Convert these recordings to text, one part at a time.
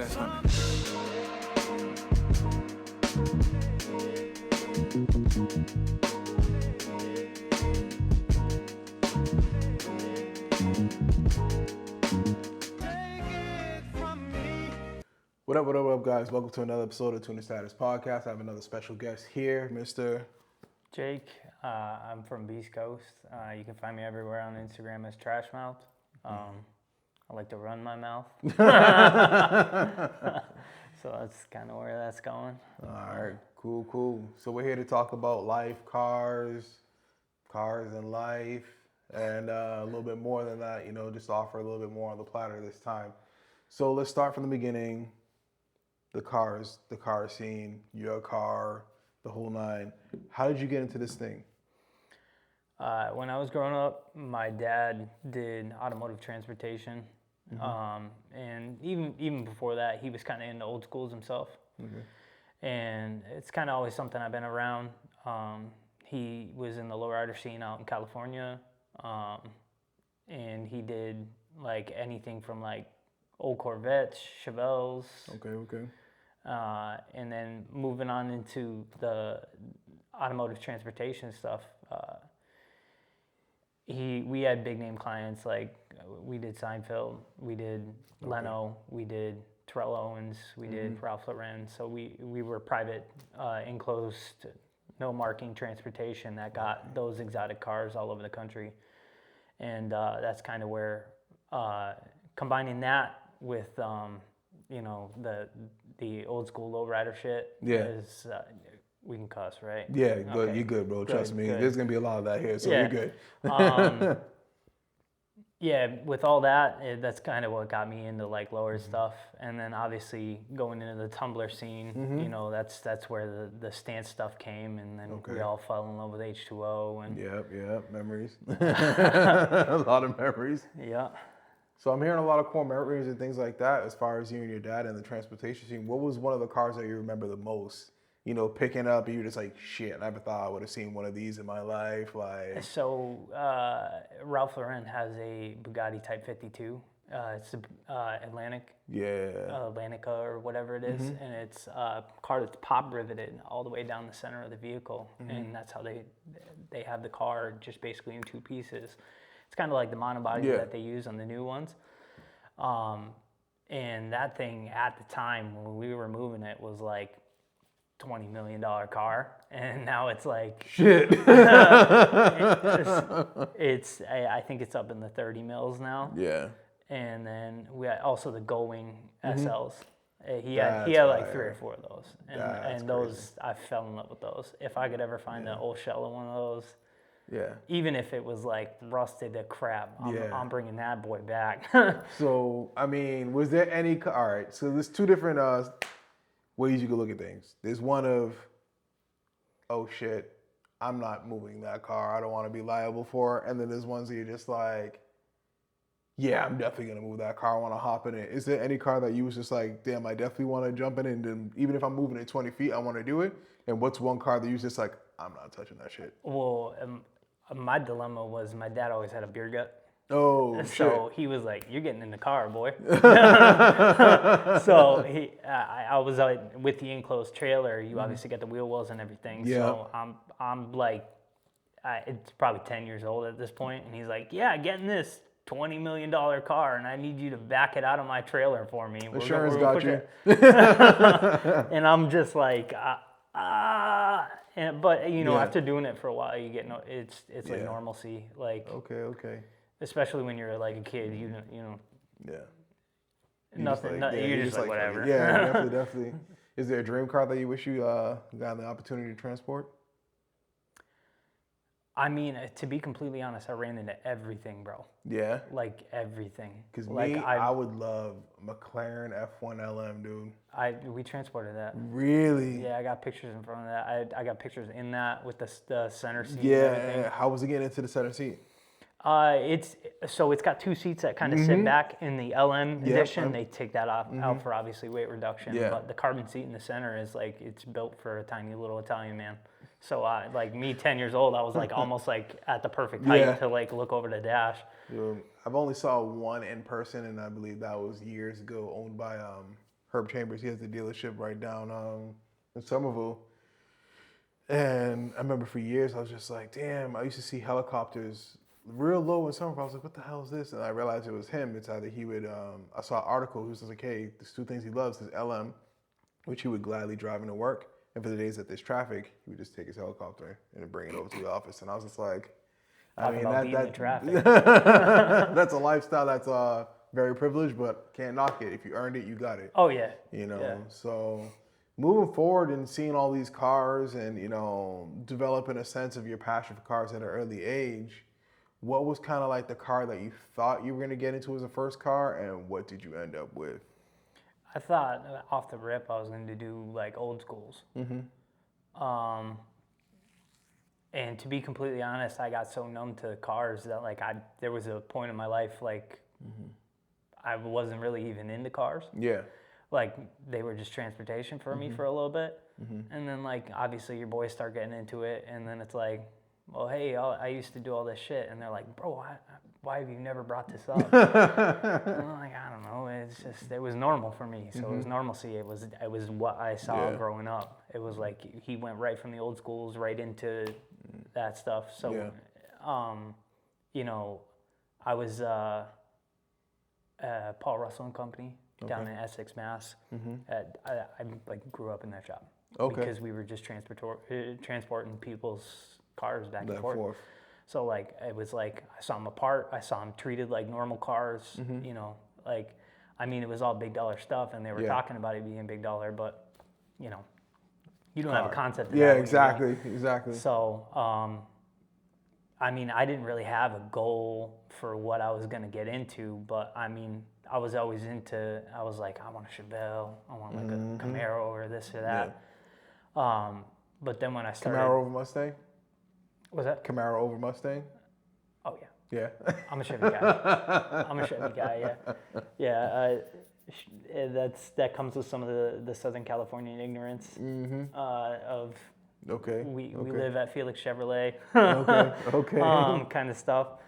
best hunting. What up, guys? Welcome to another episode of Tuna Status Podcast. I have another special guest here, Mr. Jake. I'm from Beastcoast. You can find me everywhere on Instagram as Trashmouth. I like to run my mouth. So that's kind of where that's going. All right, cool. So we're here to talk about life, cars and life, and a little bit more than that, just offer a little bit more on the platter this time. So let's start from the beginning. The car scene, your car, the whole nine. How did you get into this thing? When I was growing up, my dad did automotive transportation. And even before that, he was kind of into old schools himself. And it's kind of always something I've been around. He was in the lowrider scene out in California. And he did like anything from like old Corvettes, Chevelles. Okay. And then moving on into the automotive transportation stuff, we had big name clients, like we did Seinfeld, we did Leno, we did Terrell Owens, we did Ralph Lauren. So we were private, enclosed, no marking transportation that got those exotic cars all over the country. And that's kind of where combining that with the old school lowrider shit is we can cuss, right? Yeah, good. Okay. You're good, bro. Trust me. Good. There's gonna be a lot of that here, so you're good. With all that, that's kind of what got me into like lower stuff, and then obviously going into the tumbler scene, that's where the stance stuff came, and then we all fell in love with H2O and yep, memories, a lot of memories. Yeah. So I'm hearing a lot of core memories and things like that as far as you and your dad and the transportation scene. What was one of the cars that you remember the most? Picking up and you're just like, shit, I never thought I would have seen one of these in my life. Like, so Ralph Lauren has a Bugatti Type 52. It's Atlantic. Yeah. Atlantica or whatever it is. And it's a car that's pop riveted all the way down the center of the vehicle. And that's how they have the car just basically in two pieces. It's kind of like the monobody that they use on the new ones. And that thing at the time when we were moving it was like $20 million car, and now it's like shit. I think it's up in the 30 mils now. Yeah. And then we had also the Gullwing SLs. He had like 3 or 4 of those, and those I fell in love with those. If I could ever find an old shell of one of those. Yeah. Even if it was like rusted to crap, I'm bringing that boy back. So, I mean, was there any... All right, so there's 2 different ways you could look at things. There's one of, oh shit, I'm not moving that car. I don't want to be liable for it. And then there's ones that you're just like, yeah, I'm definitely going to move that car. I want to hop in it. Is there any car that you was just like, damn, I definitely want to jump in it, and even if I'm moving it 20 feet, I want to do it? And what's one car that you was just like, I'm not touching that shit? Well, my dilemma was my dad always had a beer gut. Oh, so shit. he was like, "You're getting in the car, boy." So I was with the enclosed trailer. You obviously get the wheel wells and everything. Yeah. So I'm like, it's probably 10 years old at this point, and he's like, "Yeah, getting this $20 million car, and I need you to back it out of my trailer for me." Insurance got you. And I'm just like, but after doing it for a while, you get it's like normalcy, like okay. Especially when you're like a kid, you know. Yeah. You're just like whatever. Yeah, definitely. Is there a dream car that you wish you got the opportunity to transport? I mean, to be completely honest, I ran into everything, bro. Yeah? Like everything. Because I would love McLaren F1 LM, dude. We transported that. Really? Yeah, I got pictures in front of that. I got pictures in that with the center seat. Yeah. And everything. How was it getting into the center seat? It's got 2 seats that kind of sit back. In the LM edition, they take that out for obviously weight reduction. Yeah. But the carbon seat in the center is like, it's built for a tiny little Italian man. So like me, 10 years old, I was like almost like at the perfect height to like look over the dash. I've only saw one in person, and I believe that was years ago, owned by Herb Chambers. He has the dealership right down in Somerville. And I remember for years I was just like, damn, I used to see helicopters real low in Somerville. I was like, what the hell is this? And I realized it was him. It's either he would, I saw an article, he was like, hey, there's two things he loves, his LM, which he would gladly drive into work. And for the days that there's traffic, he would just take his helicopter and bring it over to the office. And I was just like, Talk about beating the traffic. that's a lifestyle that's very privileged, but can't knock it. If you earned it, you got it. Oh, yeah. You know, Yeah. so moving forward and seeing all these cars and, developing a sense of your passion for cars at an early age, what was kind of like the car that you thought you were going to get into as a first car, and what did you end up with? I thought off the rip I was going to do like old schools. And to be completely honest, I got so numb to cars that like there was a point in my life like I wasn't really even into cars. Yeah. Like they were just transportation for me for a little bit. And then like obviously your boys start getting into it, and then it's like, well, hey, I used to do all this shit, and they're like, bro, why have you never brought this up? And I'm like, I don't know. It's just it was normal for me. So it was normalcy. It was what I saw growing up. It was like he went right from the old schools right into that stuff. So, I was Paul Russell and Company down in Essex, Mass. I like grew up in that shop because we were just transporting people's cars back and forth. So like it was like I saw them apart. I saw them treated like normal cars. Like I mean it was all big dollar stuff, and they were talking about it being big dollar, but you don't have a concept of that. Yeah, exactly. So I mean I didn't really have a goal for what I was gonna get into, but I mean I was always into. I was like I want a Chevelle. I want like a Camaro or this or that. But then when I started Camaro over Mustang. Was that Camaro over Mustang? Oh yeah. Yeah. I'm a Chevy guy. Yeah. That comes with some of the Southern Californian ignorance of we live at Felix Chevrolet kind of stuff.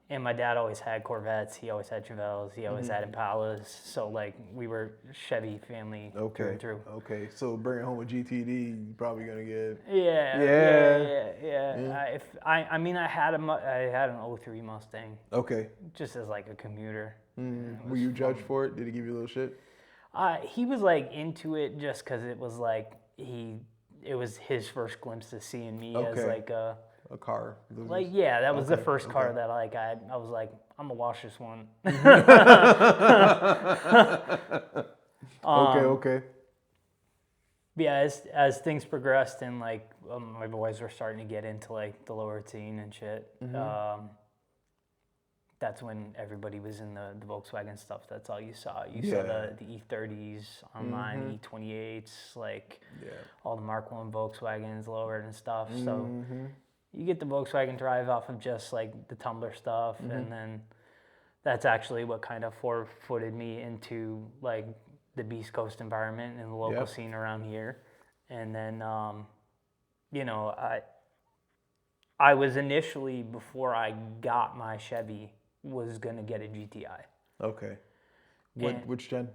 And my dad always had Corvettes. He always had Chevelles. He always had Impalas. So like we were Chevy family through and through. Okay. So bringing home a GTD, you're probably gonna get. Yeah. I mean I had an 03 Mustang. Okay. Just as like a commuter. Were you judged for it? Did he give you a little shit? He was like into it just because it was like it was his first glimpse of seeing me as like a car. Like that was the first car that like I was like I'm gonna wash this one. Okay. Yeah, as things progressed and like my boys were starting to get into like the lower teen and shit. That's when everybody was in the Volkswagen stuff. That's all you saw. You saw the E30s online, E28s, like all the Mark I Volkswagens lowered and stuff. So you get the Volkswagen drive off of just like the Tumbler stuff, and then that's actually what kind of forefooted me into like the Beastcoast environment and the local scene around here. And then, I was initially, before I got my Chevy, was gonna get a GTI. Okay. Which gen?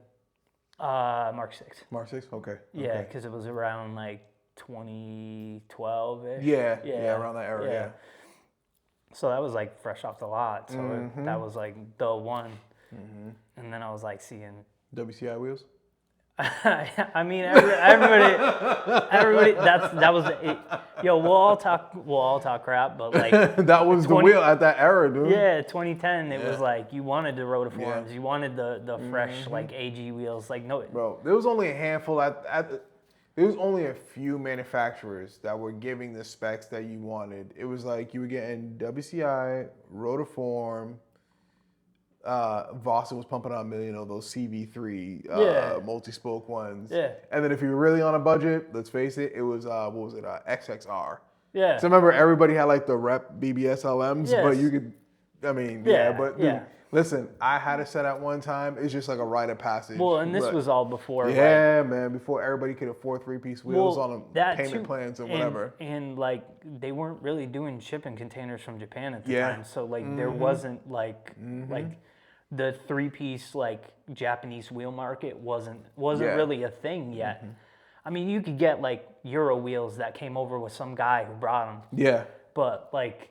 Mark 6. Mark 6? Okay. Yeah, because it was around like 2012-ish. Yeah, around that era, yeah. So that was like fresh off the lot. So that was like the one. And then I was like seeing WCI wheels. I mean, everybody. That was it. Yo, we'll all talk crap, but like that was the wheel at that era, dude. Yeah, 2010. It was like you wanted the rotiforms, you wanted the fresh like AG wheels. Like no, bro, there was only a handful there was only a few manufacturers that were giving the specs that you wanted. It was like you were getting WCI, rotiform. Vossen was pumping out a million of those CV3 multi-spoke ones. Yeah. And then if you were really on a budget, let's face it, it was XXR. Yeah. So I remember everybody had like the rep BBS LMs, but you could, dude, listen, I had a set at one time. It's just like a rite of passage. Well, and this was all before. Before everybody could afford 3-piece wheels on payment plans or whatever. And like they weren't really doing shipping containers from Japan at the time, so like there wasn't like the 3-piece like Japanese wheel market wasn't Yeah. really a thing yet. I mean, you could get like Euro wheels that came over with some guy who brought them, Yeah. but like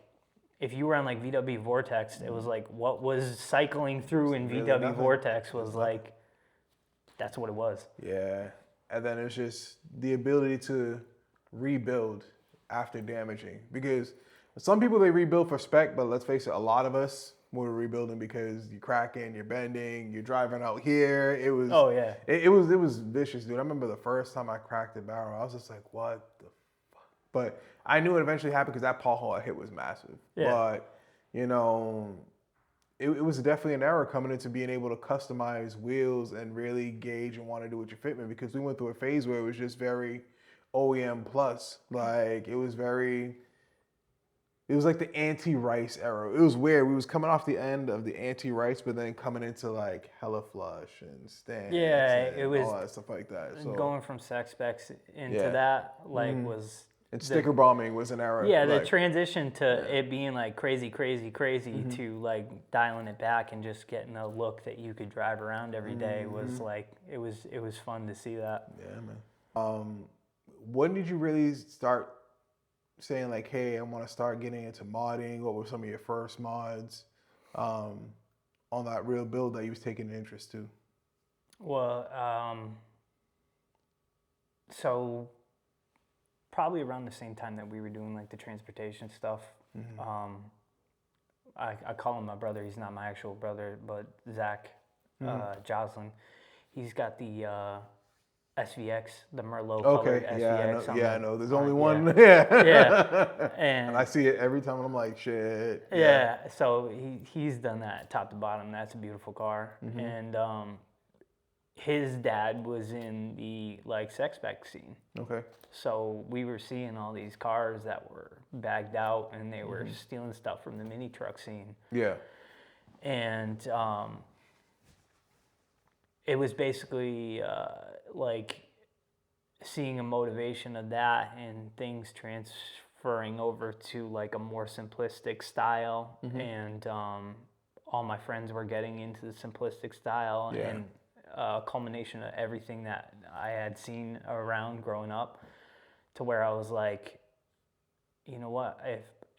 if you were on like VW Vortex, it was like what was cycling through in really VW nothing. Vortex was like that's what it was. Yeah. And then it's just the ability to rebuild after damaging. Because some people, they rebuild for spec, but let's face it, a lot of us were rebuilding because you're cracking, you're bending, you're driving out here. It was, Oh, yeah. it was vicious, dude. I remember the first time I cracked the barrel, I was just like, what the fuck? But I knew it eventually happened because that pothole I hit was massive. Yeah. But, you know, it was definitely an error coming into being able to customize wheels and really gauge and want to do with your fitment, because we went through a phase where it was just very OEM plus. Like it was like the anti-Rice era. It was weird. We was coming off the end of the anti-Rice, but then coming into like hella flush and stance. Yeah, and it was all that stuff like that. So going from sex specs into Yeah. that like was and sticker bombing was an era. yeah, the like, transition to it being like crazy to like dialing it back and just getting a look that you could drive around every day was like it was fun to see that. Yeah, man. When did you really start saying like, hey, I want to start getting into modding? What were some of your first mods on that real build that you was taking an interest to? Well, so probably around the same time that we were doing like the transportation stuff. I call him my brother. He's not my actual brother, but Zach Joslin. He's got the SVX, the Merlot colored SVX. I know. There's only one. Yeah. Yeah. And I see it every time, and I'm like, shit. yeah. So he's done that top to bottom. That's a beautiful car. And his dad was in the like sex spec scene. Okay. So we were seeing all these cars that were bagged out, and they were stealing stuff from the mini truck scene. Yeah. And it was basically like seeing a motivation of that and things transferring over to like a more simplistic style. And all my friends were getting into the simplistic style and a culmination of everything that I had seen around growing up, to where I was like, you know what,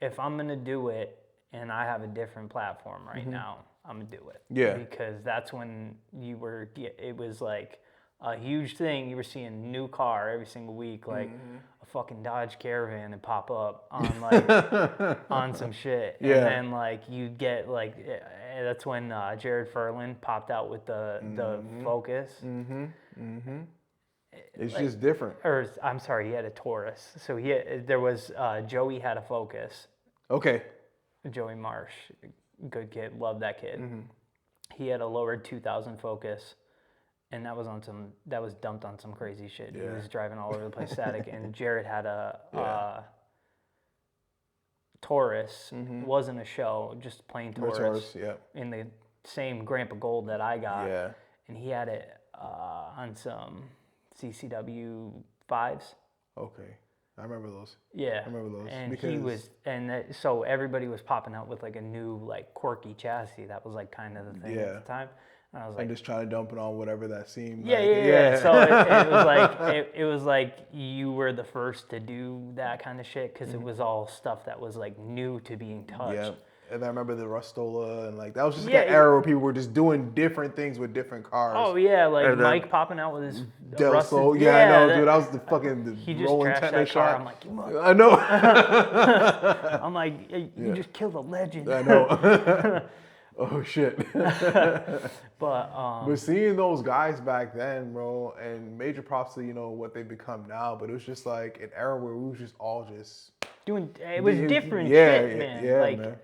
if I'm gonna do it and I have a different platform right now, I'm gonna do it. Yeah. Because that's when it was like a huge thing. You were seeing a new car every single week, like a fucking Dodge Caravan would pop up on like on some shit. Yeah. And then like you'd get like, that's when Jared Furlan popped out with the Focus. It's Like, just different. Or I'm sorry, he had a Taurus. So there was Joey had a Focus. Okay. Joey Marsh, good kid, loved that kid. He had a lowered 2000 Focus, and that was dumped on some crazy shit. He was driving all over the place, static. And Jared had a Taurus, wasn't a show, just plain Taurus. In the same Grandpa Gold that I got. Yeah. And he had it on some CCW 5s. Okay. I remember those. Yeah. I remember those. And because so everybody was popping out with like a new like quirky chassis. That was like kind of the thing at the time. And I was like, and just trying to dump it on whatever that seemed. Yeah. So it was like it was like you were the first to do that kind of shit, because it was all stuff that was like new to being touched. Yeah. And I remember the Rustola, and like that was just like an era where people were just doing different things with different cars. Oh yeah, like Mike popping out with his Del Sol. Yeah, I know, dude. I was the fucking he just rolling trashed tennis that car. shot. I'm like, I know. I'm like, you just killed a legend. I know. Oh shit. But seeing those guys back then, bro, and major props to what they've become now, but it was just like an era where we was just all just doing it was different shit, man. Yeah, like man.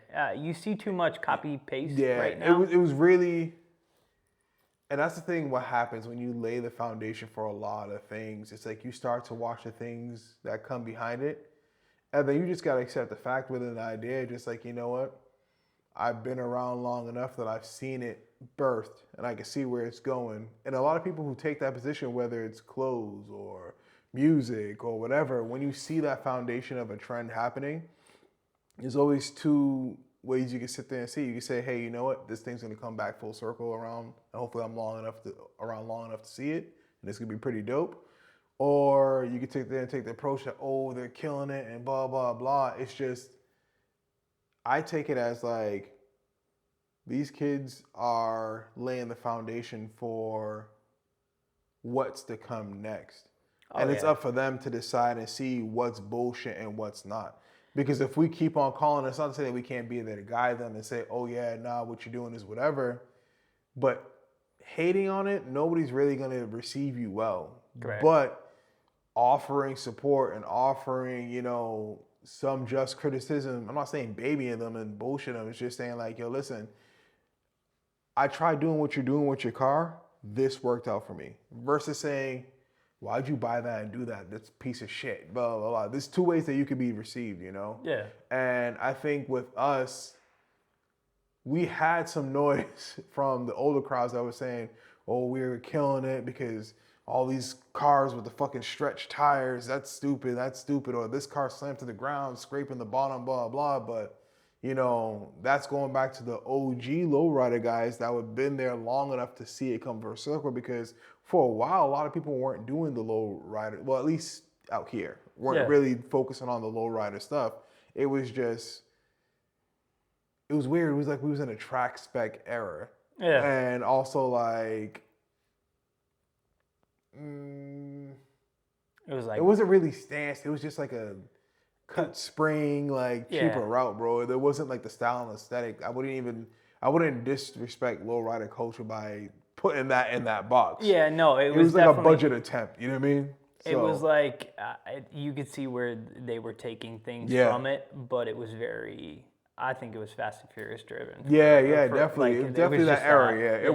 You see too much copy paste right now. now. It was really, and that's the thing. What happens when you lay the foundation for a lot of things? It's like you start to watch the things that come behind it, and then you just gotta accept the fact within the idea. Just like, you know what, I've been around long enough that I've seen it birthed, and I can see where it's going. And a lot of people who take that position, whether it's clothes or music or whatever, when you see that foundation of a trend happening, there's always two ways you can sit there and see. You can say, hey, you know what? This thing's gonna come back full circle around, and hopefully I'm around long enough to see it, and it's gonna be pretty dope. Or you could take the approach that, oh, they're killing it and blah blah blah. It's just, I take it as like, these kids are laying the foundation for what's to come next. And it's up for them to decide and see what's bullshit and what's not. Because if we keep on calling, it's not to say that we can't be there to guide them and say, oh yeah, nah, what you're doing is whatever. But hating on it, nobody's really going to receive you well. Correct. But offering support and offering, some just criticism, I'm not saying babying them and bullshit them. It's just saying like, yo, listen, I tried doing what you're doing with your car. This worked out for me. Versus saying, why'd you buy that and do that? That's a piece of shit. Blah, blah, blah. There's two ways that you could be received, Yeah. And I think with us, we had some noise from the older crowds that were saying, oh, we're killing it because all these cars with the fucking stretched tires, that's stupid. Or this car slammed to the ground, scraping the bottom, blah, blah. But, that's going back to the OG lowrider guys that have been there long enough to see it come full circle, because for a while, a lot of people weren't doing the lowrider. Well, at least out here, weren't really focusing on the lowrider stuff. It was just, it was weird. It was like we was in a track spec era. Yeah. And also like, it was like, it wasn't really stance. It was just like a cut spring, like cheaper route, bro. There wasn't like the style and aesthetic. I wouldn't disrespect lowrider culture by putting that in that box. Yeah, no, it was like a budget attempt. You know what I mean? It was like, you could see where they were taking things from it, but it was very, I think it was Fast and Furious driven. Definitely. It was definitely that era. It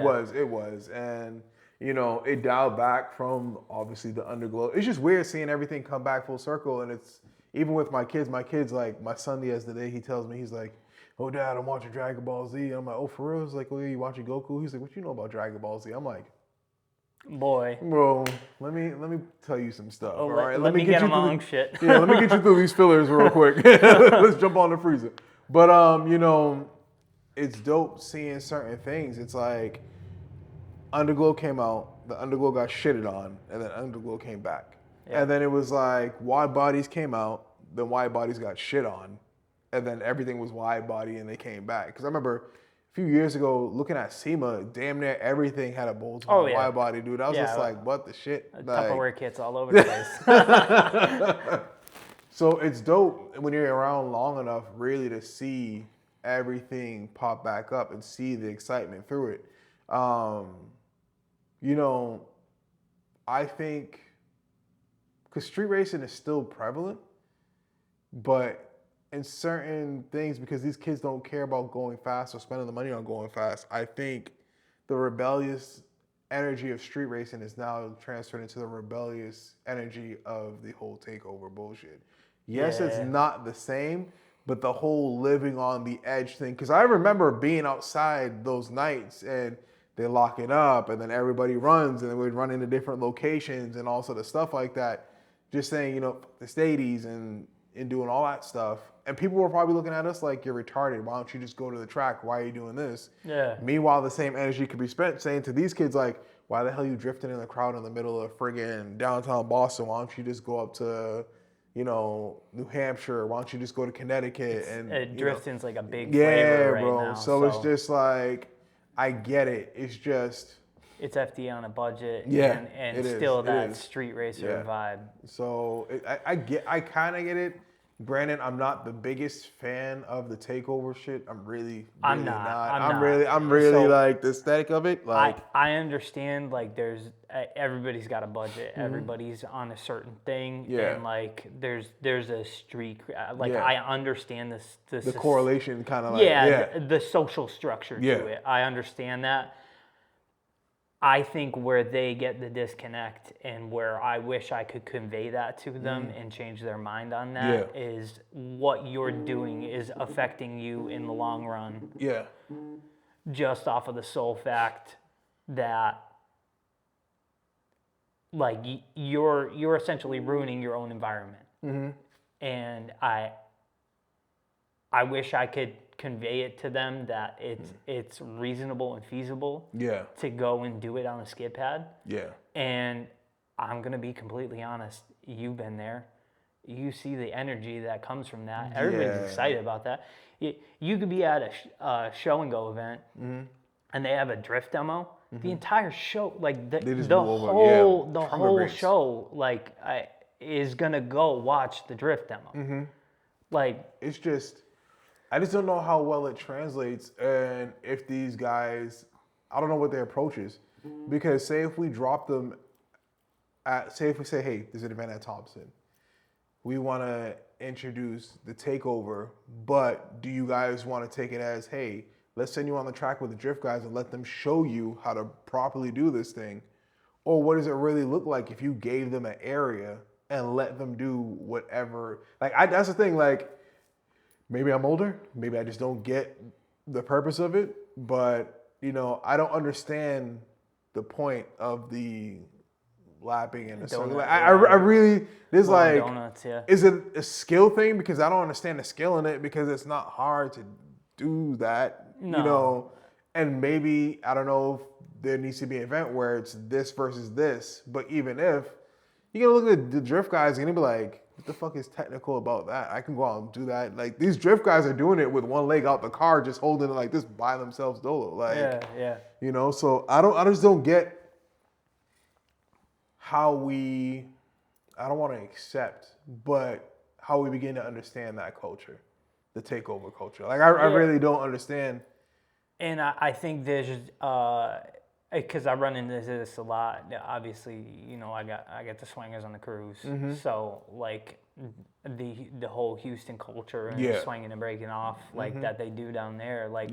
was. And, it dialed back from obviously the underglow. It's just weird seeing everything come back full circle. And it's, even with my kids, like, my son the other day, he tells me, he's like, oh, Dad, I'm watching Dragon Ball Z. And I'm like, oh, for real? He's like, oh, yeah, you watching Goku? He's like, what you know about Dragon Ball Z? I'm like, boy, bro, let me tell you some stuff. All right, let me get him on shit. Yeah, let me get you through these fillers real quick. Let's jump on the freezer. But it's dope seeing certain things. It's like Underglow came out, the Underglow got shitted on, and then Underglow came back. Yeah. And then it was like wide bodies came out, then wide bodies got shit on, and then everything was wide body and they came back. Because I remember a few years ago looking at SEMA, damn near everything had a bolt-on wide body, dude. I was just like, what the shit? Tupperware kits all over the place. So it's dope when you're around long enough really to see everything pop back up and see the excitement through it. I think, because street racing is still prevalent, but in certain things, because these kids don't care about going fast or spending the money on going fast, I think the rebellious energy of street racing is now transferred into the rebellious energy of the whole takeover bullshit. Yes, it's not the same, but the whole living on the edge thing, because I remember being outside those nights and they lock it up and then everybody runs and then we'd run into different locations and all sort of stuff like that. Just saying, the stadies and doing all that stuff. And people were probably looking at us like, you're retarded. Why don't you just go to the track? Why are you doing this? Yeah. Meanwhile, the same energy could be spent saying to these kids like, why the hell are you drifting in the crowd in the middle of friggin' downtown Boston? Why don't you just go up to, New Hampshire? Why don't you just go to Connecticut? Drifting's like a big flavor right bro. now. So it's just like, I get it. It's just, it's FD on a budget, and still that street racer vibe. So I kind of get it. Granted, I'm not the biggest fan of the takeover shit. I'm really not. I'm really so, like the aesthetic of it. Like I understand. Like everybody's got a budget. Mm-hmm. Everybody's on a certain thing. Yeah. And like there's a street. I understand this. The correlation kind of like the social structure to it. I understand that. I think where they get the disconnect and where I wish I could convey that to them and change their mind on that is what you're doing is affecting you in the long run. Yeah. Just off of the sole fact that like you're essentially ruining your own environment. Mm-hmm. And I wish I could convey it to them that it's reasonable and feasible Yeah. to go and do it on a skid pad. Yeah. And I'm going to be completely honest. You've been there. You see the energy that comes from that. Everybody's Yeah. excited about that. You could be at a show and go event, and they have a drift demo. The entire show, like They just the go over, the trumpet whole breaks. show, like is gonna go watch the drift demo. Like It's just, I just don't know how well it translates, and if these guys, I don't know what their approach is, because say if we drop them say if we say, hey, there's an event at Thompson, we want to introduce the takeover, but do you guys want to take it as, hey, let's send you on the track with the drift guys and let them show you how to properly do this thing? Or what does it really look like if you gave them an area and let them do whatever? Like, that's the thing, like, maybe I'm older, maybe I just don't get the purpose of it, but, you know, I don't understand the point of the lapping and the circle. Like, I really, there's like, donuts, yeah. Is it a skill thing? Because I don't understand the skill in it, because it's not hard to do that, you know, and maybe, I don't know if there needs to be an event where it's this versus this, but even if, you're gonna look at the drift guys and you're gonna be like, what the fuck is technical about that? I can go out and do that. Like, these drift guys are doing it with one leg out the car, just holding it like this by themselves dolo. Like, yeah. you know, so I just don't get how we, I don't want to accept, but how we begin to understand that culture, the takeover culture. Like, I really don't understand. And I think there's, because I run into this a lot. Obviously, you know, I got the swingers on the cruise, so like the whole Houston culture and swinging and breaking off like that they do down there. Like,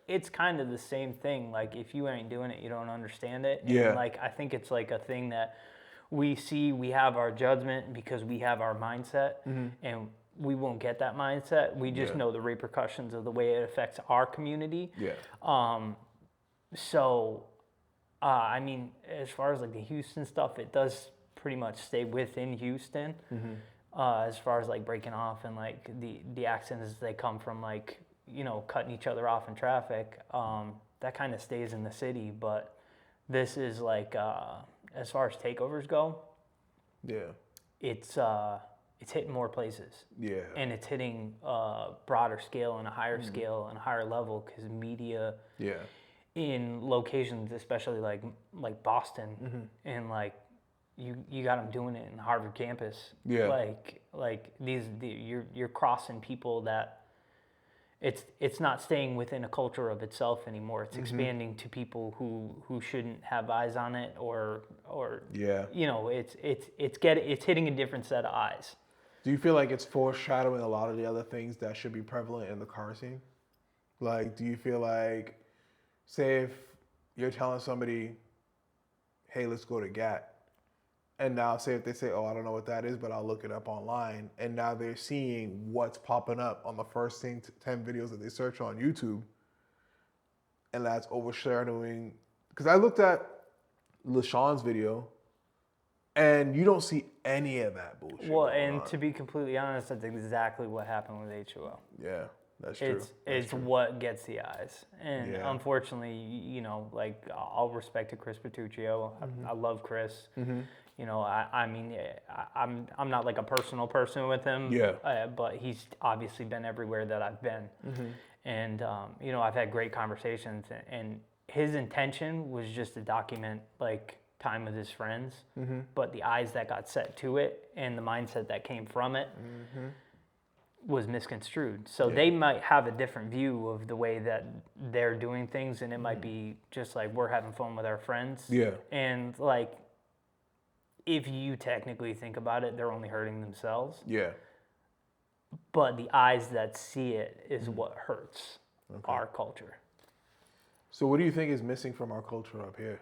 it's kind of the same thing. Like, if you ain't doing it, you don't understand it. And like, I think it's like a thing that we see. We have our judgment because we have our mindset, and we won't get that mindset. We just know the repercussions of the way it affects our community. So, I mean, as far as like the Houston stuff, it does pretty much stay within Houston. As far as like breaking off and like the accidents they come from, like, you know, cutting each other off in traffic, that kind of stays in the city. But this is like, as far as takeovers go, it's hitting more places. And it's hitting broader scale and a higher scale and a higher level, because media in locations, especially like Boston, and like you got them doing it in Harvard campus. Like you're crossing people that it's not staying within a culture of itself anymore. It's expanding to people who shouldn't have eyes on it, or you know, it's hitting a different set of eyes. Do you feel like it's foreshadowing a lot of the other things that should be prevalent in the car scene? Like, do you feel like, say if you're telling somebody, hey, let's go to GAT, and now say if they say, oh, I don't know what that is, but I'll look it up online, and now they're seeing what's popping up on the first 10 videos that they search on YouTube, and that's overshadowing, because I looked at LaShawn's video, and you don't see any of that bullshit. Well, and to be completely honest, that's exactly what happened with H2O. Yeah, that's true. It's what gets the eyes. And unfortunately, you know, like, all respect to Chris Petruccio. I love Chris. You know, I mean, I'm not like a personal person with him. But he's obviously been everywhere that I've been. And, you know, I've had great conversations. And his intention was just to document, like, time with his friends, but the eyes that got set to it and the mindset that came from it was misconstrued. So they might have a different view of the way that they're doing things, and it might be just like, we're having fun with our friends. And like, if you technically think about it, they're only hurting themselves. But the eyes that see it is what hurts our culture. So what do you think is missing from our culture up here?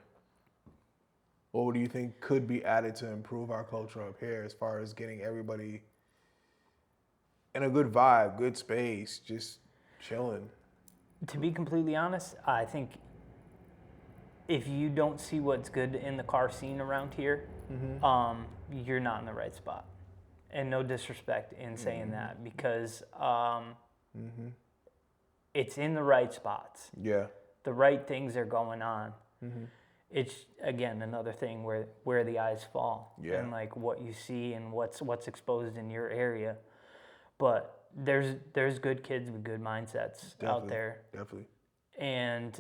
Or what do you think could be added to improve our culture up here, as far as getting everybody in a good vibe, good space, just chilling? To be completely honest, I think if you don't see what's good in the car scene around here, you're not in the right spot. And no disrespect in saying that, because it's in the right spots. Yeah. The right things are going on. It's again another thing where the eyes fall, Yeah. and like what you see and what's exposed in your area. But there's good kids with good mindsets out there, Definitely. and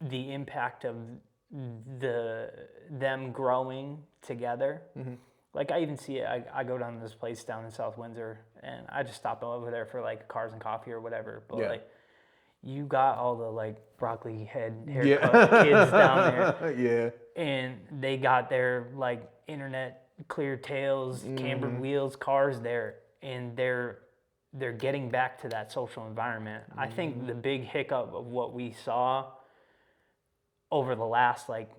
the impact of them growing together. Like I even see it. I go down to this place down in South Windsor, and I just stop over there for like cars and coffee or whatever. But like, you got all the like broccoli head haircut kids down there. Yeah. And they got their like internet clear tails, cambered wheels cars there, and they're getting back to that social environment. I think the big hiccup of what we saw over the last, like,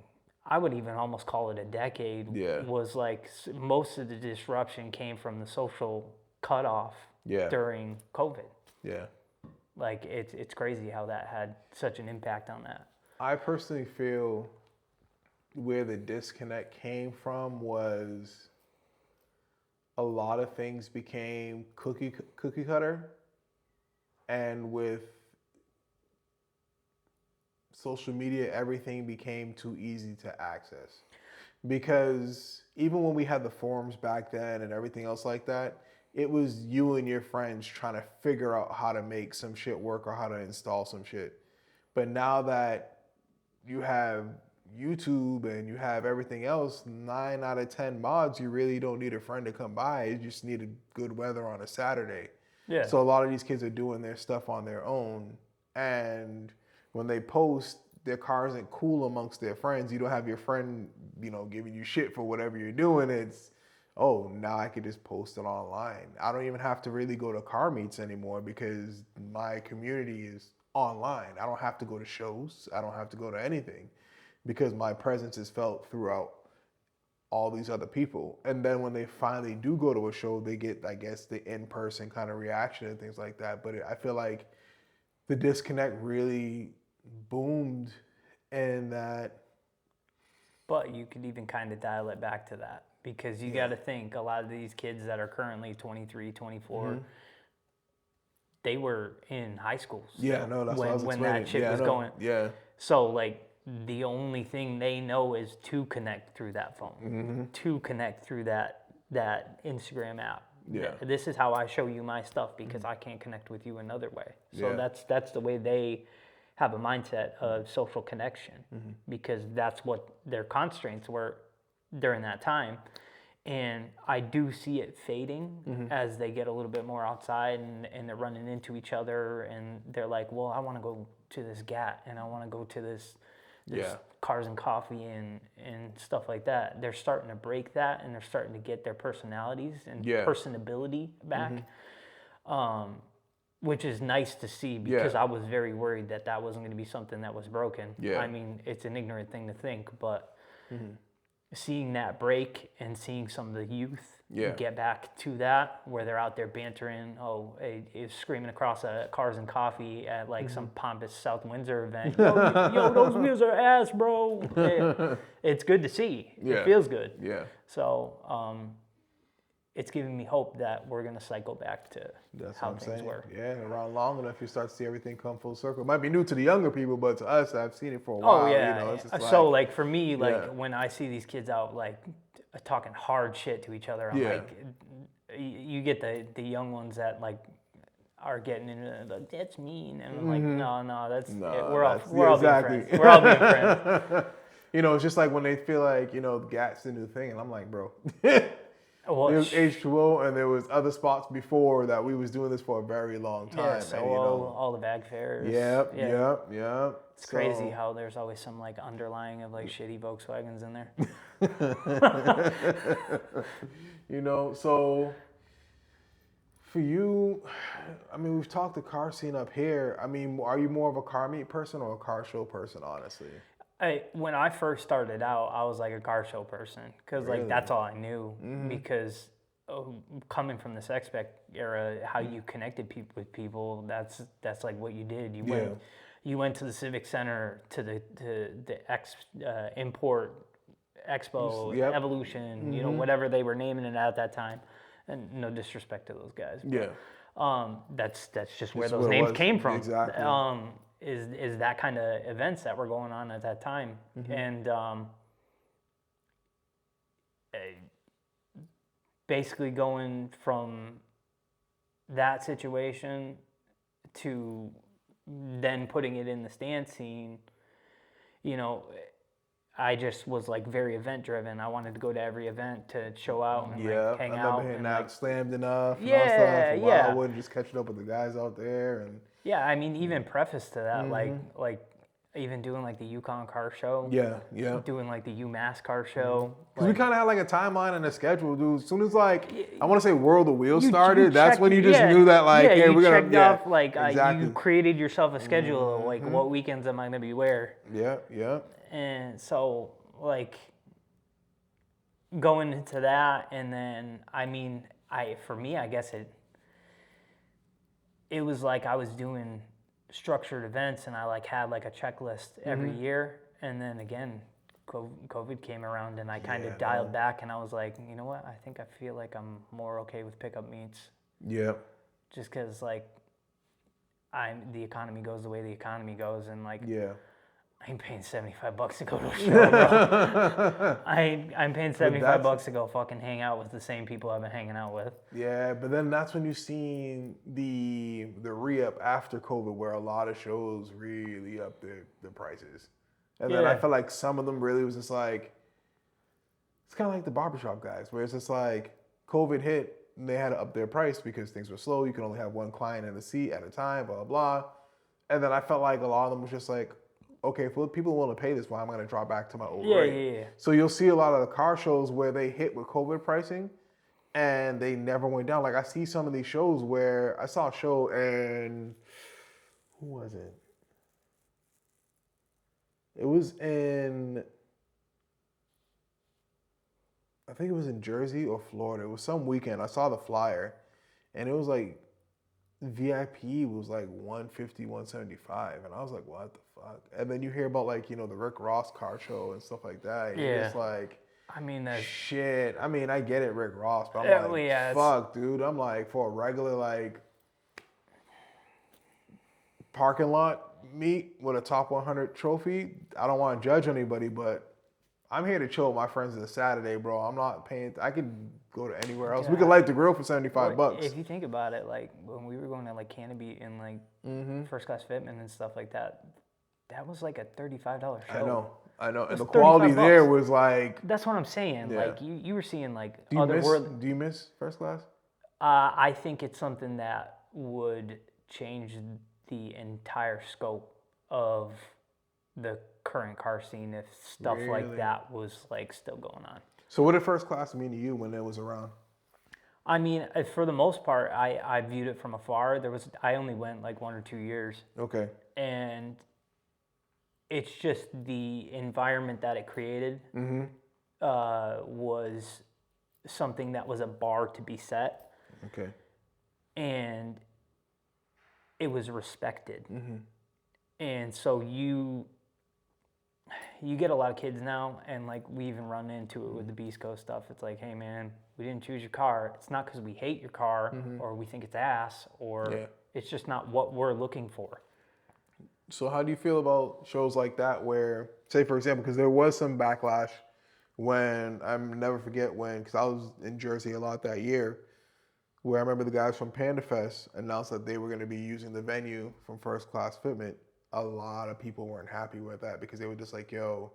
I would even almost call it a decade, was like most of the disruption came from the social cutoff during COVID. Yeah. Like it's crazy how that had such an impact on that. I personally feel where the disconnect came from was a lot of things became cookie cutter, and with social media, everything became too easy to access. Because even when we had the forums back then and everything else like that, it was you and your friends trying to figure out how to make some shit work or how to install some shit. But now that you have YouTube and you have everything else, 9 out of 10 mods, you really don't need a friend to come by. You just need a good weather on a Saturday. Yeah. So a lot of these kids are doing their stuff on their own. And when they post, their car isn't cool amongst their friends. You don't have your friend, giving you shit for whatever you're doing. It's, oh, now I could just post it online. I don't even have to really go to car meets anymore because my community is online. I don't have to go to shows. I don't have to go to anything because my presence is felt throughout all these other people. And then when they finally do go to a show, they get, I guess, the in-person kind of reaction and things like that. But I feel like the disconnect really boomed in that. But you could even kind of dial it back to that because you got to think a lot of these kids that are currently 23, 24, they were in high school. Yeah, no, that's what I was when explaining. that shit was going. Yeah. So like the only thing they know is to connect through that phone, to connect through that Instagram app. Yeah. This is how I show you my stuff because I can't connect with you another way. So that's the way they have a mindset of social connection because that's what their constraints were during that time. And I do see it fading as they get a little bit more outside and they're running into each other and they're like, well, I want to go to this GAT and I want to go to this cars and coffee and stuff like that. They're starting to break that and they're starting to get their personalities and personability back. Which is nice to see because I was very worried that wasn't going to be something that was broken. Yeah. I mean, it's an ignorant thing to think, but seeing that break and seeing some of the youth get back to that, where they're out there bantering, screaming across cars and coffee at like some pompous South Windsor event. Yo, those wheels are ass, bro. It's good to see. It feels good. Yeah. So, it's giving me hope that we're going to cycle back to how things were. Yeah, around long enough, you start to see everything come full circle. It might be new to the younger people, but to us, I've seen it for a while. Oh, yeah. It's just So, like, for me, like, when I see these kids out, like, talking hard shit to each other, I'm like, you get the young ones that, like, are getting into like, that's mean. And I'm like, we're all being friends. We're all being friends. It's just like when they feel like, GAT's the new thing. And I'm like, bro. Well, there was H2O and there was other spots before that we was doing this for a very long time. Yeah, so and, all the bag fairs. Yep. It's crazy how there's always some like underlying of like shitty Volkswagens in there. So for you, I mean, we've talked the car scene up here. I mean, are you more of a car meet person or a car show person, honestly? When I first started out, I was like a car show person because like that's all I knew. Because coming from the Sexpec era, how you connected with people, that's like what you did. You went to the Civic Center to the Import Expo, Evolution, whatever they were naming it at that time. And no disrespect to those guys. That's just where Just those what it names was. came from. Exactly. Is that kind of events that were going on at that time, and basically going from that situation to then putting it in the stand scene, you know, I just was like very event driven. I wanted to go to every event to show out and Yeah, like hang I out. remember hitting And that like, Slammed Enough and yeah, all stuff. And yeah. Wildwood, just catching up with the guys out there. And Yeah, I mean, even preface to that, like even doing like the Yukon car show. yeah. Doing like the UMass car show. Because we kind of had like a timeline and a schedule, dude. As soon as like, I want to say World of Wheels started, that's checked- when you just knew that like, hey, you we're checked gonna, off like exactly. you created yourself a schedule of like what weekends am I gonna be where, Yeah. and so like going into that, and then I mean, for me, I guess it was like I was doing structured events, and I like had like a checklist every year, and then again, COVID came around, and I kind of dialed back, and I was like, you know what? I think I feel like I'm more okay with pickup meets. Yeah. Just because like the economy goes the way the economy goes, and like Yeah. I ain't paying $75 to go to a show, bro. I'm paying $75 to go fucking hang out with the same people I've been hanging out with. Yeah, but then that's when you seen the re-up after COVID, where a lot of shows really up their prices. And then I felt like some of them really was just like, it's kind of like the barbershop guys, where it's just like COVID hit and they had to up their price because things were slow. You can only have one client in a seat at a time, blah, blah, blah. And then I felt like a lot of them was just like, okay, if people want to pay this, well, I'm going to drop back to my old rate. Yeah. So you'll see a lot of the car shows where they hit with COVID pricing and they never went down. Like I see some of these shows where I saw a show and who was it? It was in, I think it was in Jersey or Florida. It was some weekend. I saw the flyer and it was like VIP was like $150, $175. And I was like, what the fuck? And then you hear about like, the Rick Ross car show and stuff like that. And you're just like, I mean, that's shit. I mean, I get it, Rick Ross, but I'm like, fuck, dude. I'm like, for a regular like parking lot meet with a top 100 trophy, I don't want to judge anybody, but I'm here to chill with my friends on a Saturday, bro. I'm not paying. I could go to anywhere else. We could light the grill for $75. If you think about it, like when we were going to like Canopy and like First Class Fitment and stuff like that, that was like a $35 show. I know. And the quality there was like. That's what I'm saying. Yeah. Like you were seeing like do you miss First Class? I think it's something that would change the entire scope of the current car scene if stuff like that was like still going on. So what did First Class mean to you when it was around? I mean, for the most part, I viewed it from afar. I only went like 1 or 2 years. Okay. And it's just the environment that it created was something that was a bar to be set. Okay. And it was respected. And so you get a lot of kids now, and like we even run into it with the Beastcoast stuff. It's like, hey man, we didn't choose your car. It's not because we hate your car or we think it's ass or it's just not what we're looking for. So how do you feel about shows like that where, say for example, because there was some backlash when, I'll never forget when, because I was in Jersey a lot that year, where I remember the guys from Panda Fest announced that they were going to be using the venue from First Class Fitment. A lot of people weren't happy with that because they were just like, yo,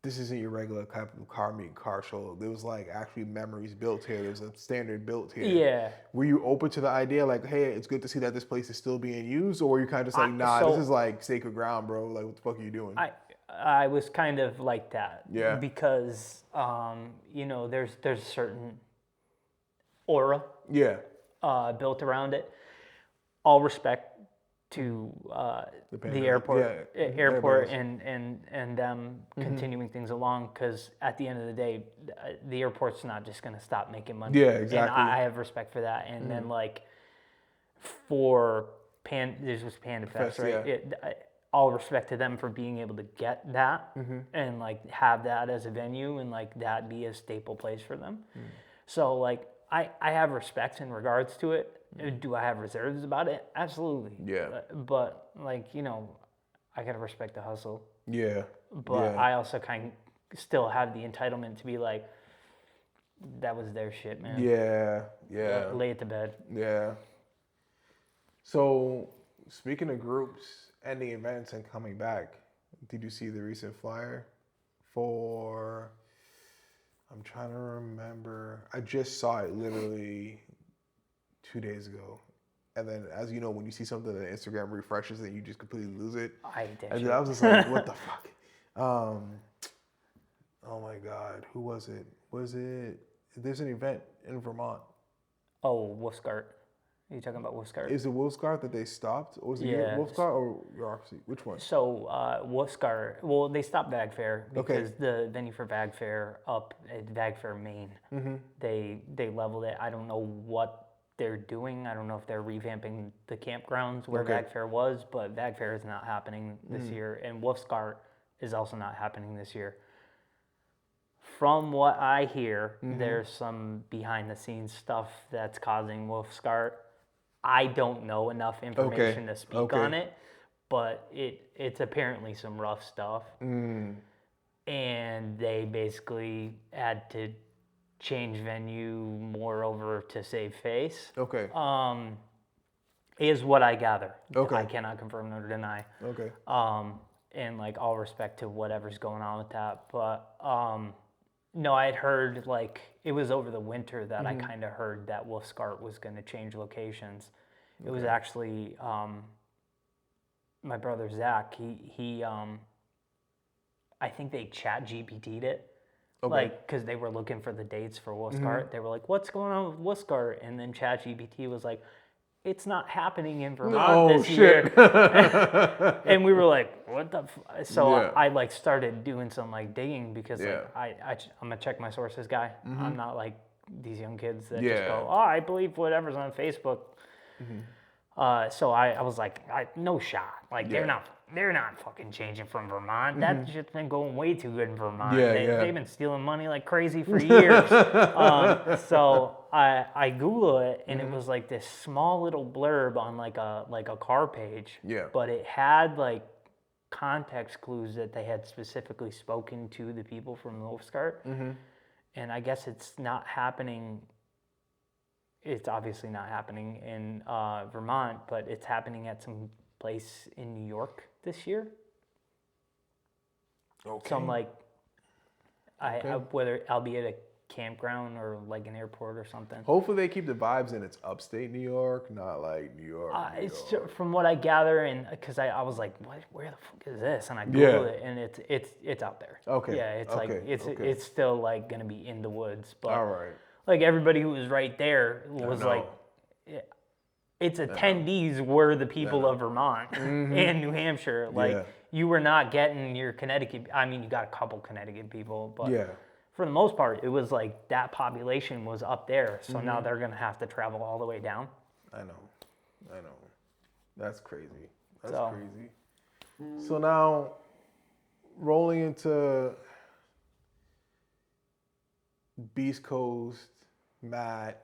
this isn't your regular type of car meet, car show. There was like actually memories built here. There's a standard built here. Yeah. Were you open to the idea like, hey, it's good to see that this place is still being used? Or were you kind of just like, nah, this is like sacred ground, bro. Like, what the fuck are you doing? I was kind of like that. Yeah. Because, there's a certain aura built around it. All respect to the airport and them continuing things along, because at the end of the day, the airport's not just going to stop making money. Yeah, exactly. And I have respect for that. And then like for this was Panda Fest, right? All respect to them for being able to get that and like have that as a venue and like that be a staple place for them. So like I have respect in regards to it. Do I have reserves about it? Absolutely. Yeah. But like, I gotta respect the hustle. Yeah. But I also kind of still have the entitlement to be like, that was their shit, man. Yeah. Yeah. Lay it to bed. Yeah. So, speaking of groups ending events and coming back, did you see the recent flyer for? I'm trying to remember. I just saw it literally 2 days ago. And then, as you know, when you see something that Instagram refreshes and you just completely lose it. I hate that And shit. then I was just like, what the fuck? Oh my God. Who was it? There's an event in Vermont. Oh, Wolfscart. Are you talking about Wolfscart? Is it Wolfscart that they stopped? Or was it Yeah. Wolfscart or Yorksey? Which one? So Wolfscart, well, they stopped Vag Fair because the venue for Vag Fair up at Vag Fair Maine, they leveled it. I don't know what they're doing. I don't know if they're revamping the campgrounds where Vag Fair was, but Vag Fair is not happening this year, and Wolfscart is also not happening this year. From what I hear, there's some behind the scenes stuff that's causing Wolfscart. I don't know enough information to speak on it, but it's apparently some rough stuff. And they basically had to change venue more over to save face. Okay. Is what I gather. Okay. I cannot confirm nor deny. Okay. And like all respect to whatever's going on with that. But no, I had heard like it was over the winter that I kind of heard that Wolfscart was going to change locations. It was actually my brother Zach. He I think they chat GPT'd it. Like, because they were looking for the dates for Wolfscart. They were like, what's going on with Wolfscart? And then chat GPT was like, it's not happening in Vermont this year. And we were like, what the So I like started doing some like digging because like, I'm a check my sources guy. I'm not like these young kids that just go, oh, I believe whatever's on Facebook. So I was like, no shot. Like they're not fucking changing from Vermont. That shit's been going way too good in Vermont. They've been stealing money like crazy for years. So I Google it and it was like this small little blurb on like a car page. Yeah. But it had like context clues that they had specifically spoken to the people from Wolfscart. And I guess it's not happening. It's obviously not happening in Vermont, but it's happening at some place in New York this year. Okay. So I'm like, whether I'll be at a campground or like an airport or something. Hopefully they keep the vibes and it's upstate New York, not like New York. It's just, from what I gather, and because I was like, where the fuck is this? And I Googled it, and it's out there. Okay. Yeah, it's like it's still like gonna be in the woods, but. All right. Like everybody who was right there was like, its attendees were the people of Vermont and New Hampshire. Like you were not getting your Connecticut. I mean, you got a couple Connecticut people, but for the most part, it was like that population was up there. So now they're gonna have to travel all the way down. I know. That's crazy. That's crazy. So now, rolling into Beastcoast, Matt,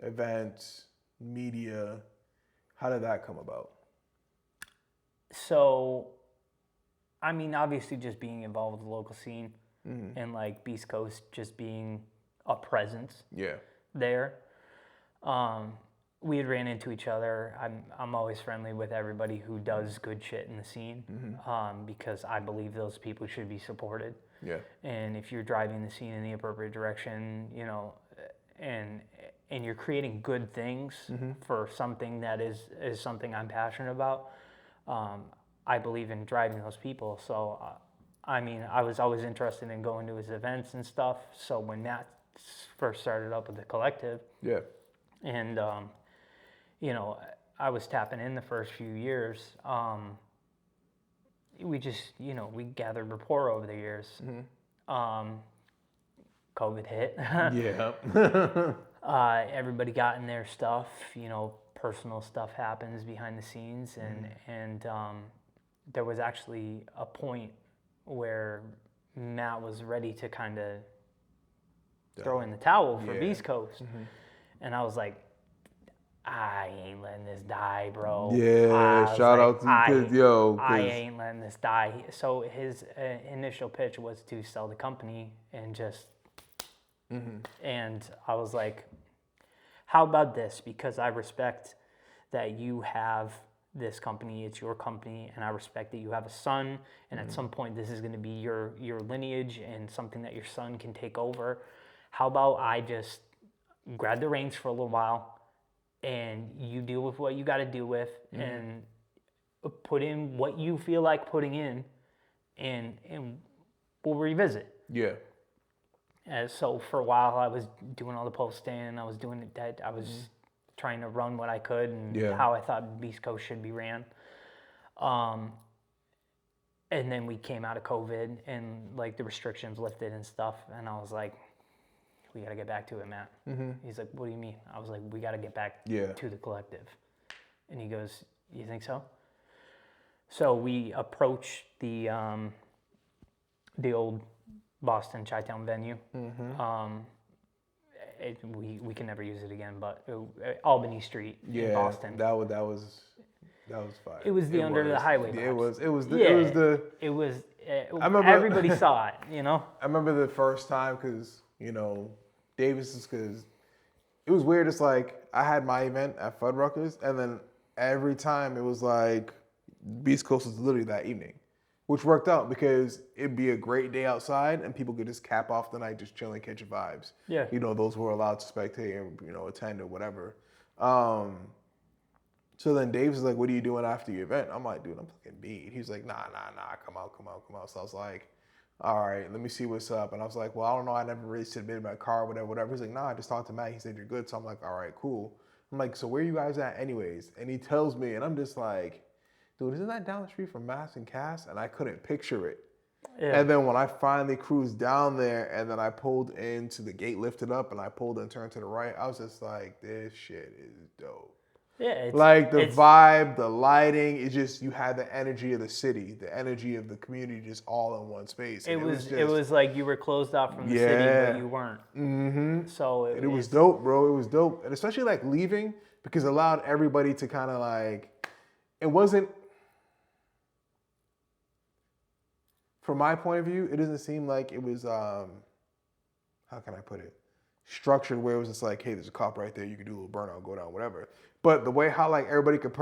events, media, how did that come about? So, I mean, obviously just being involved with the local scene and like Beastcoast just being a presence there. We had ran into each other. I'm always friendly with everybody who does good shit in the scene because I believe those people should be supported. Yeah. And if you're driving the scene in the appropriate direction, you know, and you're creating good things for something that is something I'm passionate about, I believe in driving those people. So, I mean, I was always interested in going to his events and stuff. So when Matt first started up with the collective, and you know, I was tapping in the first few years. We just, you know, we gathered rapport over the years. COVID hit. Everybody got in their stuff. You know, personal stuff happens behind the scenes, and there was actually a point where Matt was ready to kind of throw in the towel for Yeah. Beastcoast. And I was like, I ain't letting this die, bro. Yeah, I was shout like, out to you, cause I ain't letting this die. So his initial pitch was to sell the company and just, and I was like, how about this? Because I respect that you have this company, it's your company, and I respect that you have a son, and at some point this is going to be your lineage and something that your son can take over. How about I just grab the reins for a little while, and you deal with what you got to deal with, and put in what you feel like putting in, and we'll revisit. yeah. And so for a while, I was doing all the posting. I was doing that. I was trying to run what I could and how I thought Beastcoast should be ran. And then we came out of COVID and like the restrictions lifted and stuff. And I was like, we got to get back to it, Matt. He's like, what do you mean? I was like, we got to get back to the collective. And he goes, you think so? So we approached the old Boston Chi-Town venue. We can never use it again, but Albany Street in Boston. That was fire. It was the under the highway vibes. It was I remember, everybody saw it, you know. I remember the first time because Davis is because it was weird. It's like I had my event at Fuddruckers, and then every time it was like Beast Coast was literally that evening, which worked out because it'd be a great day outside and people could just cap off the night just chilling, catching vibes. Yeah. Those who were allowed to spectate and, attend or whatever. So then Dave's like, what are you doing after your event? I'm like, dude, I'm fucking beat. He's like, nah, come out. So I was like, all right, let me see what's up. And I was like, well, I don't know. I never really submitted my car, whatever. He's like, nah, I just talked to Matt. He said you're good. So I'm like, all right, cool. I'm like, so where are you guys at anyways? And he tells me, and I'm just like, dude, isn't that down the street from Mass and Cass? And I couldn't picture it. Yeah. And then when I finally cruised down there and then I pulled into the gate, lifted up, and I pulled and turned to the right, I was just like, this shit is dope. Yeah, like the vibe, the lighting, it's just, you had the energy of the city, the energy of the community just all in one space. It was like you were closed off from the city, but you weren't. So it was dope, bro. It was dope. And especially like leaving, because it allowed everybody to kind of like, it wasn't, from my point of view, it doesn't seem like it was, how can I put it? Structured where it was just like, hey, there's a cop right there, you can do a little burnout, go down, whatever. But the way how like everybody could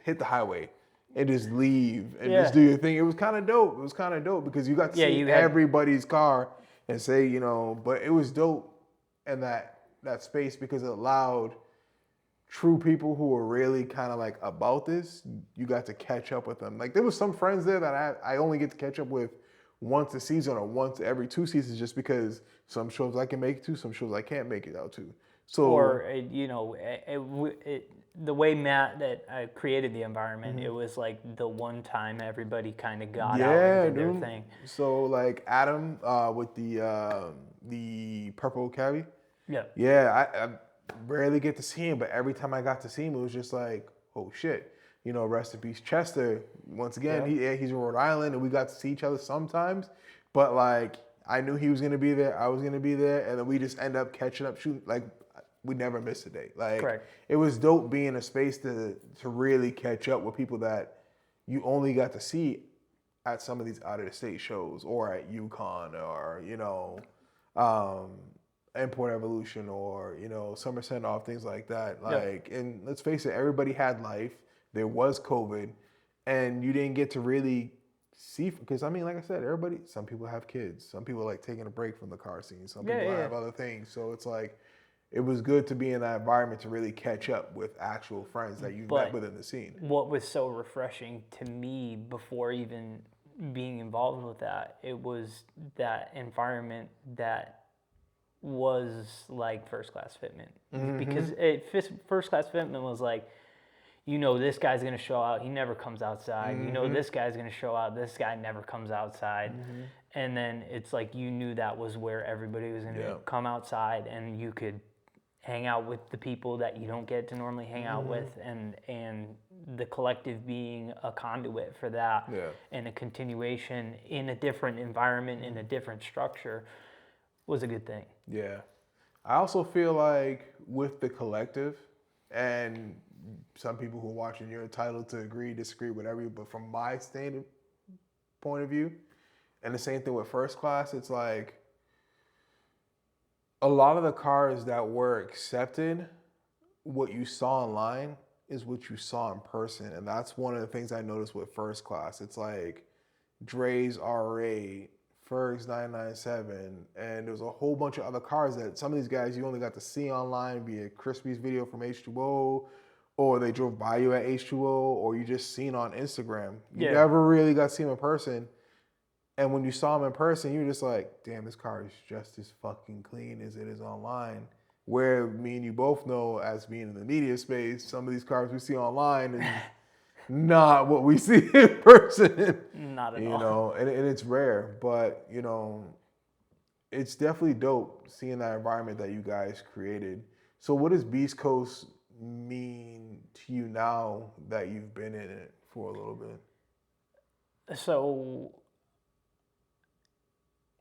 hit the highway and just leave and just do your thing, it was kind of dope. It was kind of dope because you got to see everybody's car and say, but it was dope in that space because it allowed true people who were really kind of like about this, you got to catch up with them. Like there was some friends there that I only get to catch up with once a season or once every 2 seasons just because some shows I can make it to, some shows I can't make it out to. So, or the way Matt that created the environment, it was like the one time everybody kind of got out and did their thing. So like Adam with the purple cabbie. Yeah. Yeah, I rarely get to see him, but every time I got to see him, it was just like, oh shit. Rest in peace, Chester. Once again, he's in Rhode Island, and we got to see each other sometimes. But like, I knew he was gonna be there, I was gonna be there, and then we just end up catching up, shooting. Like, we never missed a day. Like, correct. It was dope being in a space to really catch up with people that you only got to see at some of these out of the state shows, or at UConn, or Import Evolution, or Summer Send Off, things like that. Like, and let's face it, everybody had life. There was COVID, and you didn't get to really see, because I mean, like I said, some people have kids, some people like taking a break from the car scene, some people have other things. So it's like, it was good to be in that environment to really catch up with actual friends that you met within the scene. What was so refreshing to me before even being involved with that, it was that environment that was like First Class Fitment. Because First Class Fitment was like, this guy's going to show out. He never comes outside. This guy's going to show out. This guy never comes outside. And then it's like you knew that was where everybody was going to come outside, and you could hang out with the people that you don't get to normally hang out with, and the collective being a conduit for that, and a continuation in a different environment, in a different structure, was a good thing. Yeah. I also feel like with the collective, and some people who are watching, you're entitled to agree, disagree, whatever, but from my standard point of view, and the same thing with First Class, it's like a lot of the cars that were accepted, what you saw online is what you saw in person. And that's one of the things I noticed with First Class. It's like Dre's R8, Ferg's 997, and there was a whole bunch of other cars that some of these guys you only got to see online via Crispy's video from H2O, or they drove by you at H2O, or you just seen on Instagram. You never really got to see them in person. And when you saw them in person, you were just like, damn, this car is just as fucking clean as it is online. Where me and you both know, as being in the media space, some of these cars we see online is not what we see in person. Not at you all. know, and it's rare, but you know, it's definitely dope seeing that environment that you guys created. So what does Beast Coast mean to you now that you've been in it for a little bit? So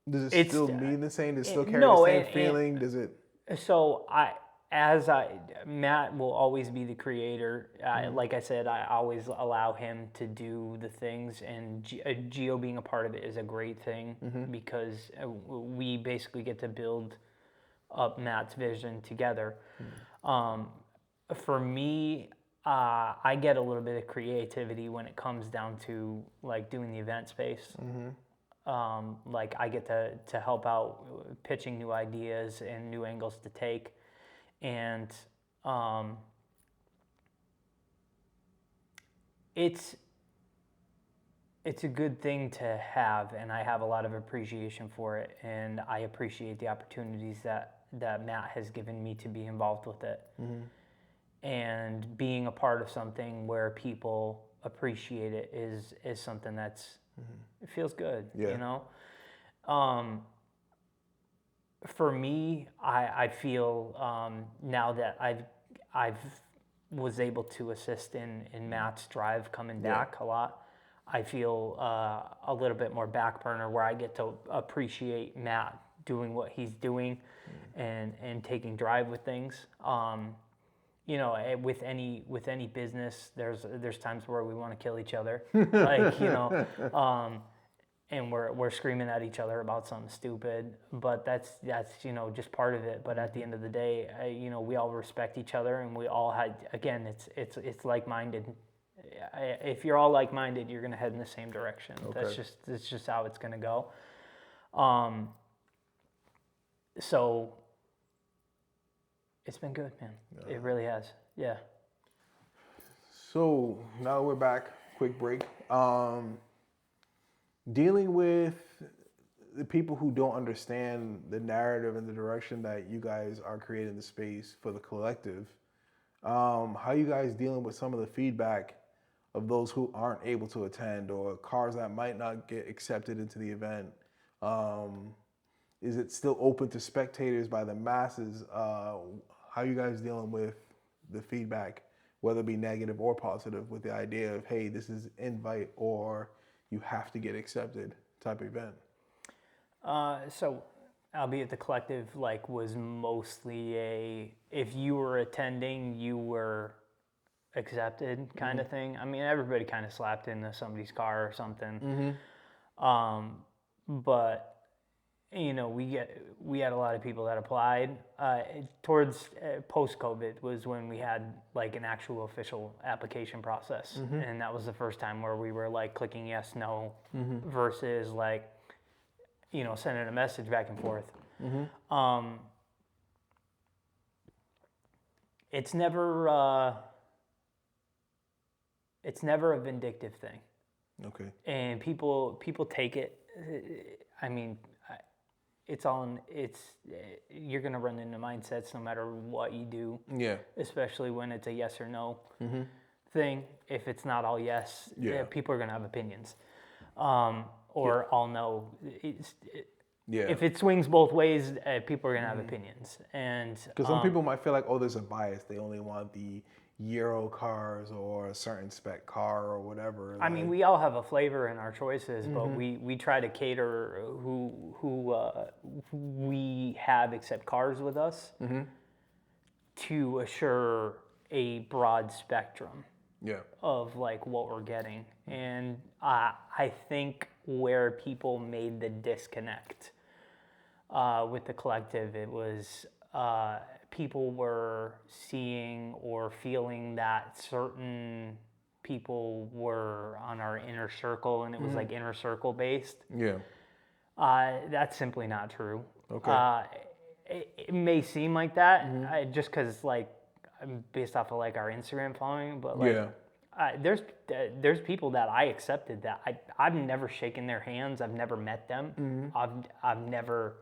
does it still mean the same? Does it still carry no, the same feeling? Does it? So Matt will always be the creator. Like I said, I always allow him to do the things, and Gio being a part of it is a great thing because we basically get to build up Matt's vision together. For me, I get a little bit of creativity when it comes down to like doing the event space. Like I get to help out pitching new ideas and new angles to take. And it's a good thing to have, and I have a lot of appreciation for it, and I appreciate the opportunities that Matt has given me to be involved with it. And being a part of something where people appreciate it is something that's it feels good, you know. For me, I feel now that I've was able to assist in Matt's drive coming back a lot. I feel a little bit more back burner where I get to appreciate Matt doing what he's doing and taking drive with things. You know, with any business, there's times where we want to kill each other, like you know. And we're screaming at each other about something stupid, but that's you know just part of it. But at the end of the day, you know, we all respect each other, and we all had again, it's like-minded. If you're all like-minded, you're gonna head in the same direction. Okay. That's just how it's gonna go. So it's been good, man. It really has. Yeah. So now we're back. Quick break. Dealing with the people who don't understand the narrative and the direction that you guys are creating the space for the collective, how you guys dealing with some of the feedback of those who aren't able to attend or cars that might not get accepted into the event? Is it still open to spectators by the masses? How you guys dealing with the feedback, whether it be negative or positive, with the idea of, hey, this is invite or you have to get accepted type of event? So albeit the collective like was mostly if you were attending, you were accepted kind of thing. I mean, everybody kind of slapped into somebody's car or something. But you know, we had a lot of people that applied. Towards post-COVID was when we had like an actual official application process, and that was the first time where we were like clicking yes, no, versus like, you know, sending a message back and forth. It's never a vindictive thing. Okay. And people take it. I mean, you're gonna run into mindsets no matter what you do. Yeah. Especially when it's a yes or no thing. If it's not all yes, people are gonna have opinions. Or all no. If it swings both ways, people are gonna have opinions. And because some people might feel like, oh, there's a bias. They only want the Euro cars or a certain spec car or whatever. I mean, we all have a flavor in our choices, but we try to cater who we have accept cars with us to assure a broad spectrum of like what we're getting. And I think where people made the disconnect with the collective, it was people were seeing or feeling that certain people were on our inner circle, and it was like inner circle based. Yeah. That's simply not true. Okay. It may seem like that just because like based off of like our Instagram following, but like there's people that I accepted that I've never shaken their hands. I've never met them. I've never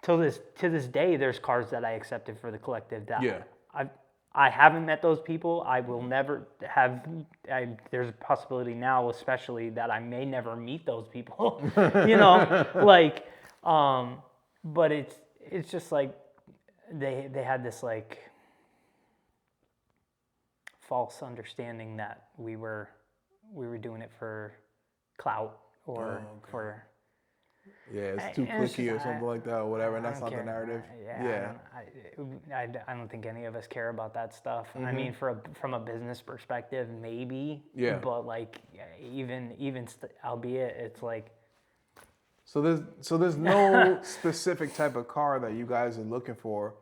to this day, there's cars that I accepted for the collective that I haven't met those people. I will never have. There's a possibility now, especially, that I may never meet those people. Like, but it's just like they had this like false understanding that we were doing it for clout or for. Yeah, it's too cliquey or something like that or whatever, and that's not the narrative. I don't think any of us care about that stuff. I mean, from a business perspective, maybe. But like, albeit it's like. So there's no specific type of car that you guys are looking for.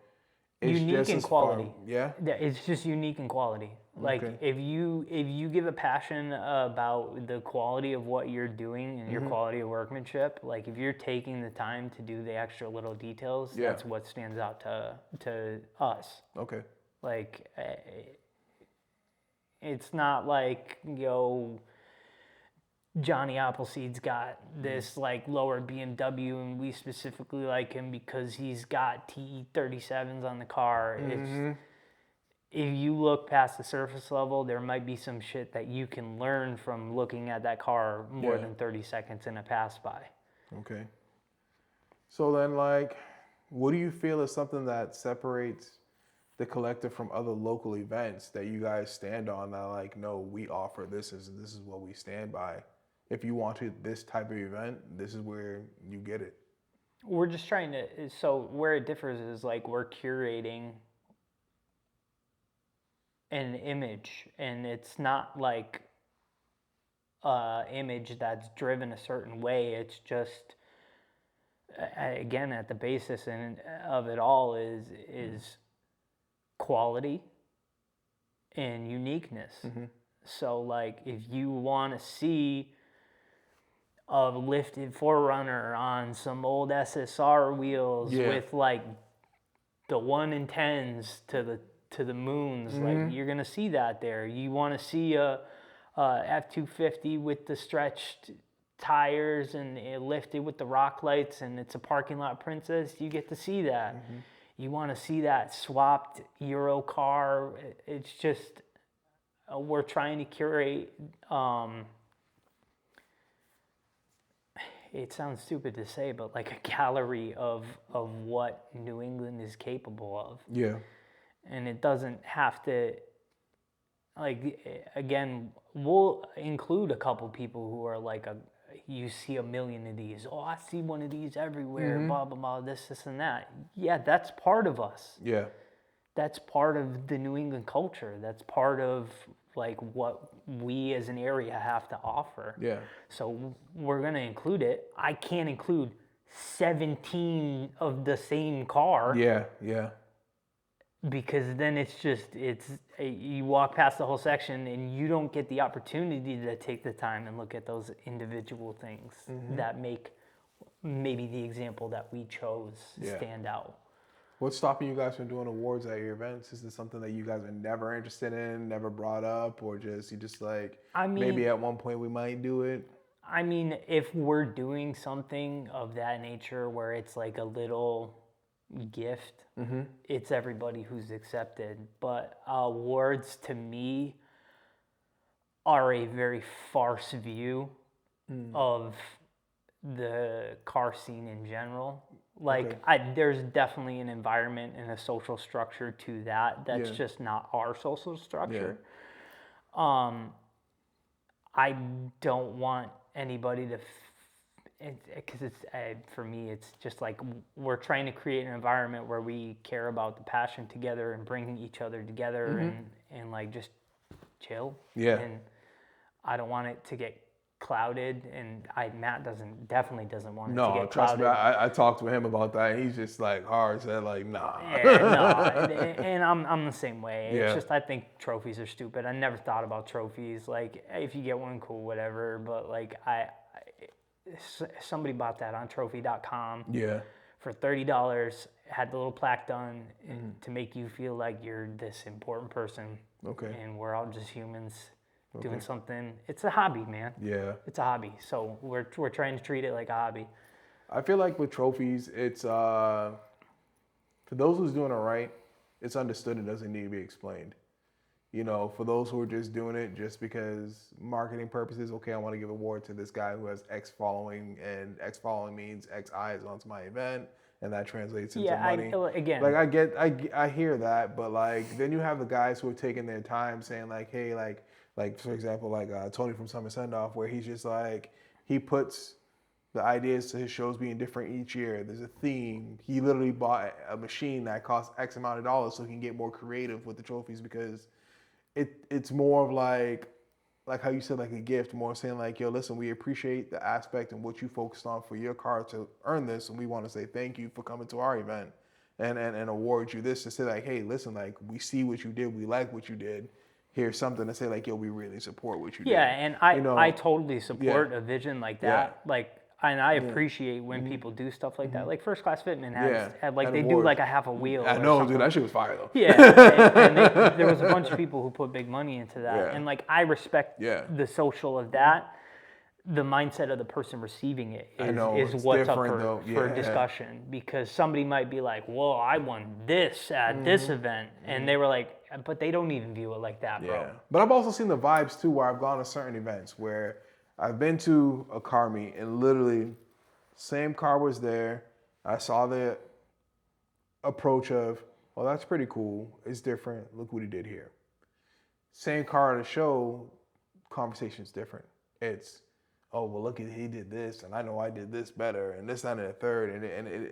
It's unique just in quality. It's just unique in quality. Like if you give a passion about the quality of what you're doing and your quality of workmanship, like if you're taking the time to do the extra little details, that's what stands out to us. Okay. Like it's not like Johnny Appleseed's got this like lower BMW and we specifically like him because he's got TE37s on the car. If you look past the surface level, there might be some shit that you can learn from looking at that car more than 30 seconds in a pass by. Okay. So then, like, what do you feel is something that separates the collective from other local events that you guys stand on that, like, no, we offer this is what we stand by. If you wanted this type of event, this is where you get it. We're just trying to, so where it differs is like we're curating an image, and it's not like image that's driven a certain way. It's just again at the basis of it all is quality and uniqueness. So like if you want to see a lifted 4Runner on some old SSR wheels with like the 1 in 10s to the moons, like you're gonna see that there. You want to see a F-250 with the stretched tires and it lifted with the rock lights and it's a parking lot princess, you get to see that. You want to see that swapped Euro car. It's just we're trying to curate. It sounds stupid to say, but like a gallery of what New England is capable of. Yeah. And it doesn't have to, like, again, we'll include a couple people who are like, you see a million of these. Oh, I see one of these everywhere, blah, blah, blah, this, and that. Yeah, that's part of us. Yeah. That's part of the New England culture. That's part of, like, what we as an area have to offer. Yeah. So we're going to include it. I can't include 17 of the same car. Yeah, yeah. Because then you walk past the whole section and you don't get the opportunity to take the time and look at those individual things that make maybe the example that we chose stand out. What's stopping you guys from doing awards at your events? Is this something that you guys are never interested in, never brought up, or just like, maybe at one point we might do it? I mean, if we're doing something of that nature where it's like a little gift, it's everybody who's accepted. But awards to me are a very farce view of the car scene in general. Like, Okay. there's definitely an environment and a social structure to that that's Yeah. just not our social Yeah. structure. I don't want anybody to, because for me, it's just like we're trying to create an environment where we care about the passion together and bringing each other together and like just chill. Yeah. And I don't want it to get clouded, and Matt definitely doesn't want it to No, get trust me. clouded. I talked to him about that. And he's just like hard said, like, nah. Yeah, no, and I'm the same way. It's Yeah. just I think trophies are stupid. I never thought about trophies. Like, if you get one, cool, whatever. But like somebody bought that on Trophy.com Yeah. for $30. Had the little plaque done to make you feel like you're this important person. Okay. And we're all just humans doing something. It's a hobby, man. Yeah. It's a hobby. So we're trying to treat it like a hobby. I feel like with trophies, it's for those who's doing it right, it's understood. It doesn't need to be explained. You know, for those who are just doing it just because marketing purposes, okay, I want to give an award to this guy who has X following, and X following means X eyes onto my event, and that translates into money. Again, Like I hear that, but like then you have the guys who are taking their time saying like, hey, like for example, like Tony from Summer Sendoff, where he's just like he puts the ideas to his shows being different each year. There's a theme. He literally bought a machine that costs X amount of dollars so he can get more creative with the trophies, because it's more of like how you said, like a gift, more saying like, yo, listen, we appreciate the aspect and what you focused on for your car to earn this, and we want to say thank you for coming to our event and award you this, to say like, hey, listen, like we see what you did, we like what you did. Here's something to say like, yo, we really support what you did. Yeah, and I totally support a vision like that. Yeah. Like, and I appreciate when people do stuff like that. Like First Class Fitment had like Had they do awards. like a half a wheel. I or know, something. dude, that shit was fire though. Yeah, and there was a bunch of people who put big money into that, Yeah. and like I respect the social of that. The mindset of the person receiving it is what's up for discussion, because somebody might be like, "Whoa, I won this at this event," and they were like, "But they don't even view it like that, bro." Yeah, but I've also seen the vibes too, where I've gone to certain events where I've been to a car meet and literally same car was there. I saw the approach of, well, that's pretty cool. It's different. Look what he did here. Same car at a show, conversation's different. It's, oh, well, look at he did this, and I know I did this better, and this, that, and the third, and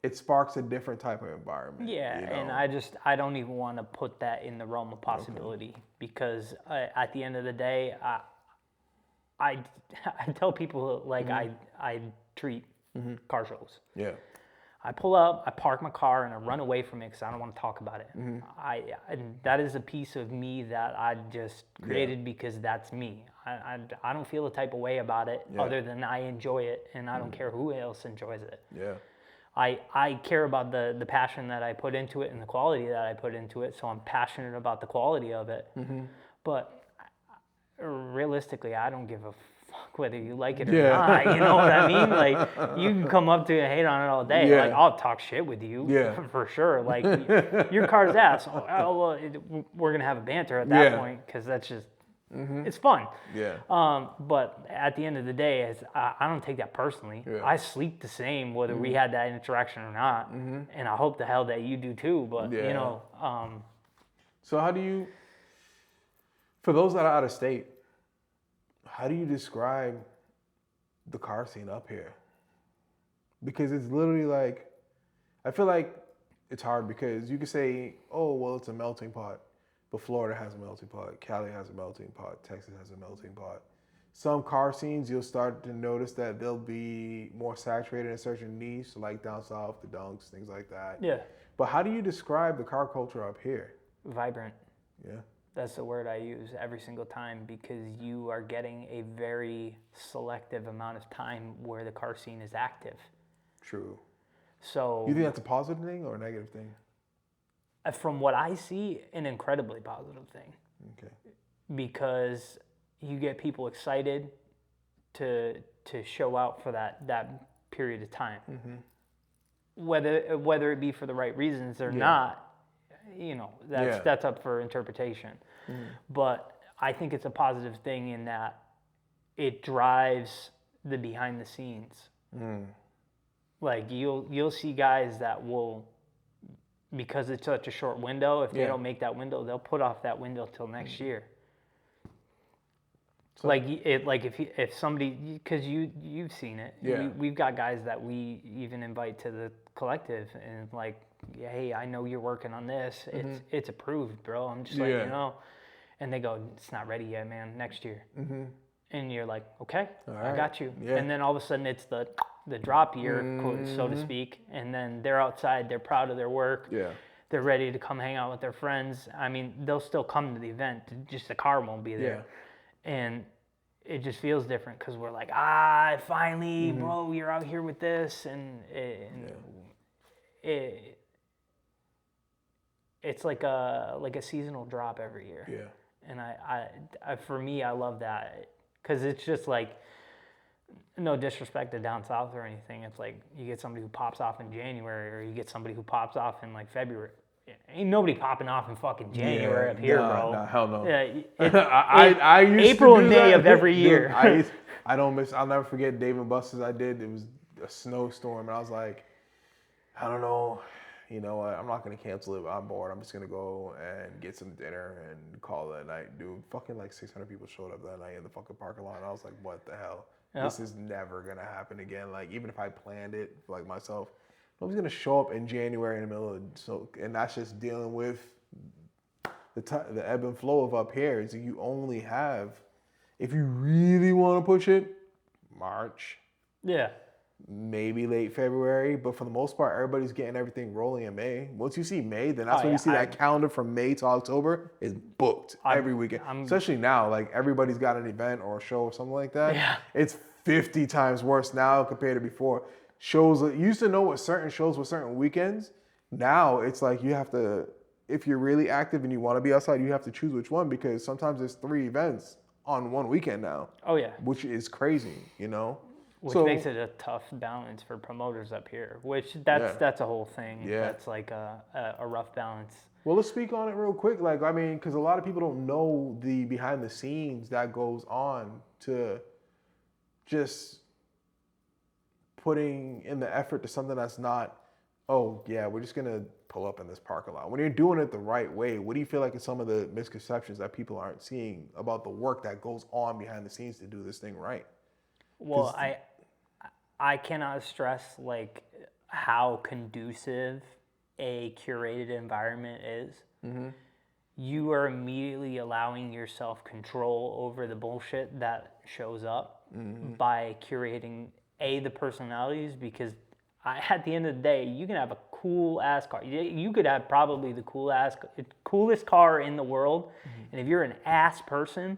it sparks a different type of environment. Yeah, you know? and I don't even want to put that in the realm of possibility, because at the end of the day, I tell people like I treat car shows. Yeah. I pull up, I park my car, and I run away from it because I don't want to talk about it. And that is a piece of me that I just created because that's me. I don't feel a type of way about it other than I enjoy it, and I don't care who else enjoys it. Yeah. I care about the passion that I put into it and the quality that I put into it, so I'm passionate about the quality of it. But realistically, I don't give a fuck whether you like it or not. You know what I mean? Like, you can come up to it and hate on it all day. Yeah. Like, I'll talk shit with you for sure. Like, your car's ass. Oh, well, we're going to have a banter at that point, because that's just, it's fun. Yeah. But at the end of the day, I don't take that personally. Yeah. I sleep the same whether we had that interaction or not. And I hope the hell that you do too. But, you know. So how do you, for those that are out of state, how do you describe the car scene up here? Because it's literally like, I feel like it's hard because you could say, oh, well, it's a melting pot. But Florida has a melting pot. Cali has a melting pot. Texas has a melting pot. Some car scenes, you'll start to notice that they'll be more saturated in a certain niche, like down south, the dunks, things like that. Yeah. But how do you describe the car culture up here? Vibrant. Yeah. That's the word I use every single time, because you are getting a very selective amount of time where the car scene is active. True. So You think that's a positive thing or a negative thing? From what I see, an incredibly positive thing. Okay. Because you get people excited to show out for that period of time. Whether it be for the right reasons or not, you know, that's up for interpretation. But I think it's a positive thing in that it drives the behind the scenes. Like you'll see guys that will, because it's such a short window, if they don't make that window, they'll put off that window till next year. So, like if somebody, because you've seen it, we've got guys that we even invite to the collective and like, hey, I know you're working on this. It's approved, bro. I'm just letting you know. And they go, it's not ready yet, man. Next year. And you're like, okay, I got you. And then all of a sudden it's the drop year, quote, so to speak. And then they're outside. They're proud of their work. They're ready to come hang out with their friends. I mean, they'll still come to the event. Just the car won't be there. And it just feels different because we're like, finally, bro, you're out here with this. And it's like a seasonal drop every year. And I for me, I love that because it's just like, no disrespect to down south or anything. It's like you get somebody who pops off in January or you get somebody who pops off in like February. Ain't nobody popping off in fucking January up here, bro. Nah, hell no. I used April and May of every year. I'll never forget Dave and Buster's I did. It was a snowstorm and I was like, I don't know. You know what? I'm not going to cancel it. I'm bored. I'm just going to go and get some dinner and call it a night. Dude, fucking like 600 people showed up that night in the fucking parking lot. And I was like, what the hell? This is never going to happen again. Like, even if I planned it, like myself, nobody's going to show up in January in the middle of, and that's just dealing with the ebb and flow of up here. Is you only have, if you really want to push it, March. Maybe late February, but for the most part, everybody's getting everything rolling in May. Once you see May, then that's when you see that calendar from May to October is booked every weekend. Especially now, like everybody's got an event or a show or something like that. It's 50 times worse now compared to before. Shows, you used to know what certain shows were certain weekends. Now it's like you have to, if you're really active and you want to be outside, you have to choose which one because sometimes there's 3 events on one weekend now. Which is crazy, you know? Which makes it a tough balance for promoters up here, which that's a whole thing. That's like a rough balance. Well, let's speak on it real quick. Like, I mean, because a lot of people don't know the behind the scenes that goes on to just putting in the effort to something that's not, we're just going to pull up in this parking lot. When you're doing it the right way, what do you feel like is some of the misconceptions that people aren't seeing about the work that goes on behind the scenes to do this thing right? Well, I cannot stress like how conducive a curated environment is. You are immediately allowing yourself control over the bullshit that shows up by curating the personalities, because at the end of the day, you can have a cool ass car. You could have probably the coolest car in the world, and if you're an ass person,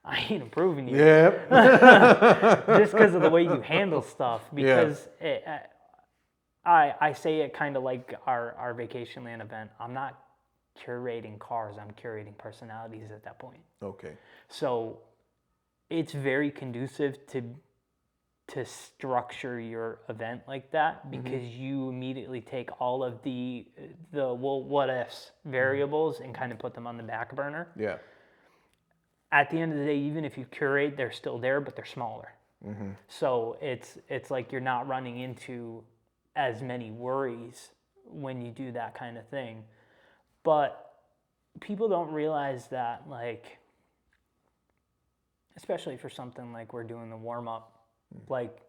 I ain't approving you. Just because of the way you handle stuff. Because I say it kind of like our Vacation Land event. I'm not curating cars. I'm curating personalities at that point. So it's very conducive to structure your event like that, because you immediately take all of the what ifs variables and kind of put them on the back burner. At the end of the day, even if you curate, they're still there, but they're smaller. So it's like you're not running into as many worries when you do that kind of thing. But people don't realize that, like, especially for something like we're doing the warm-up, like,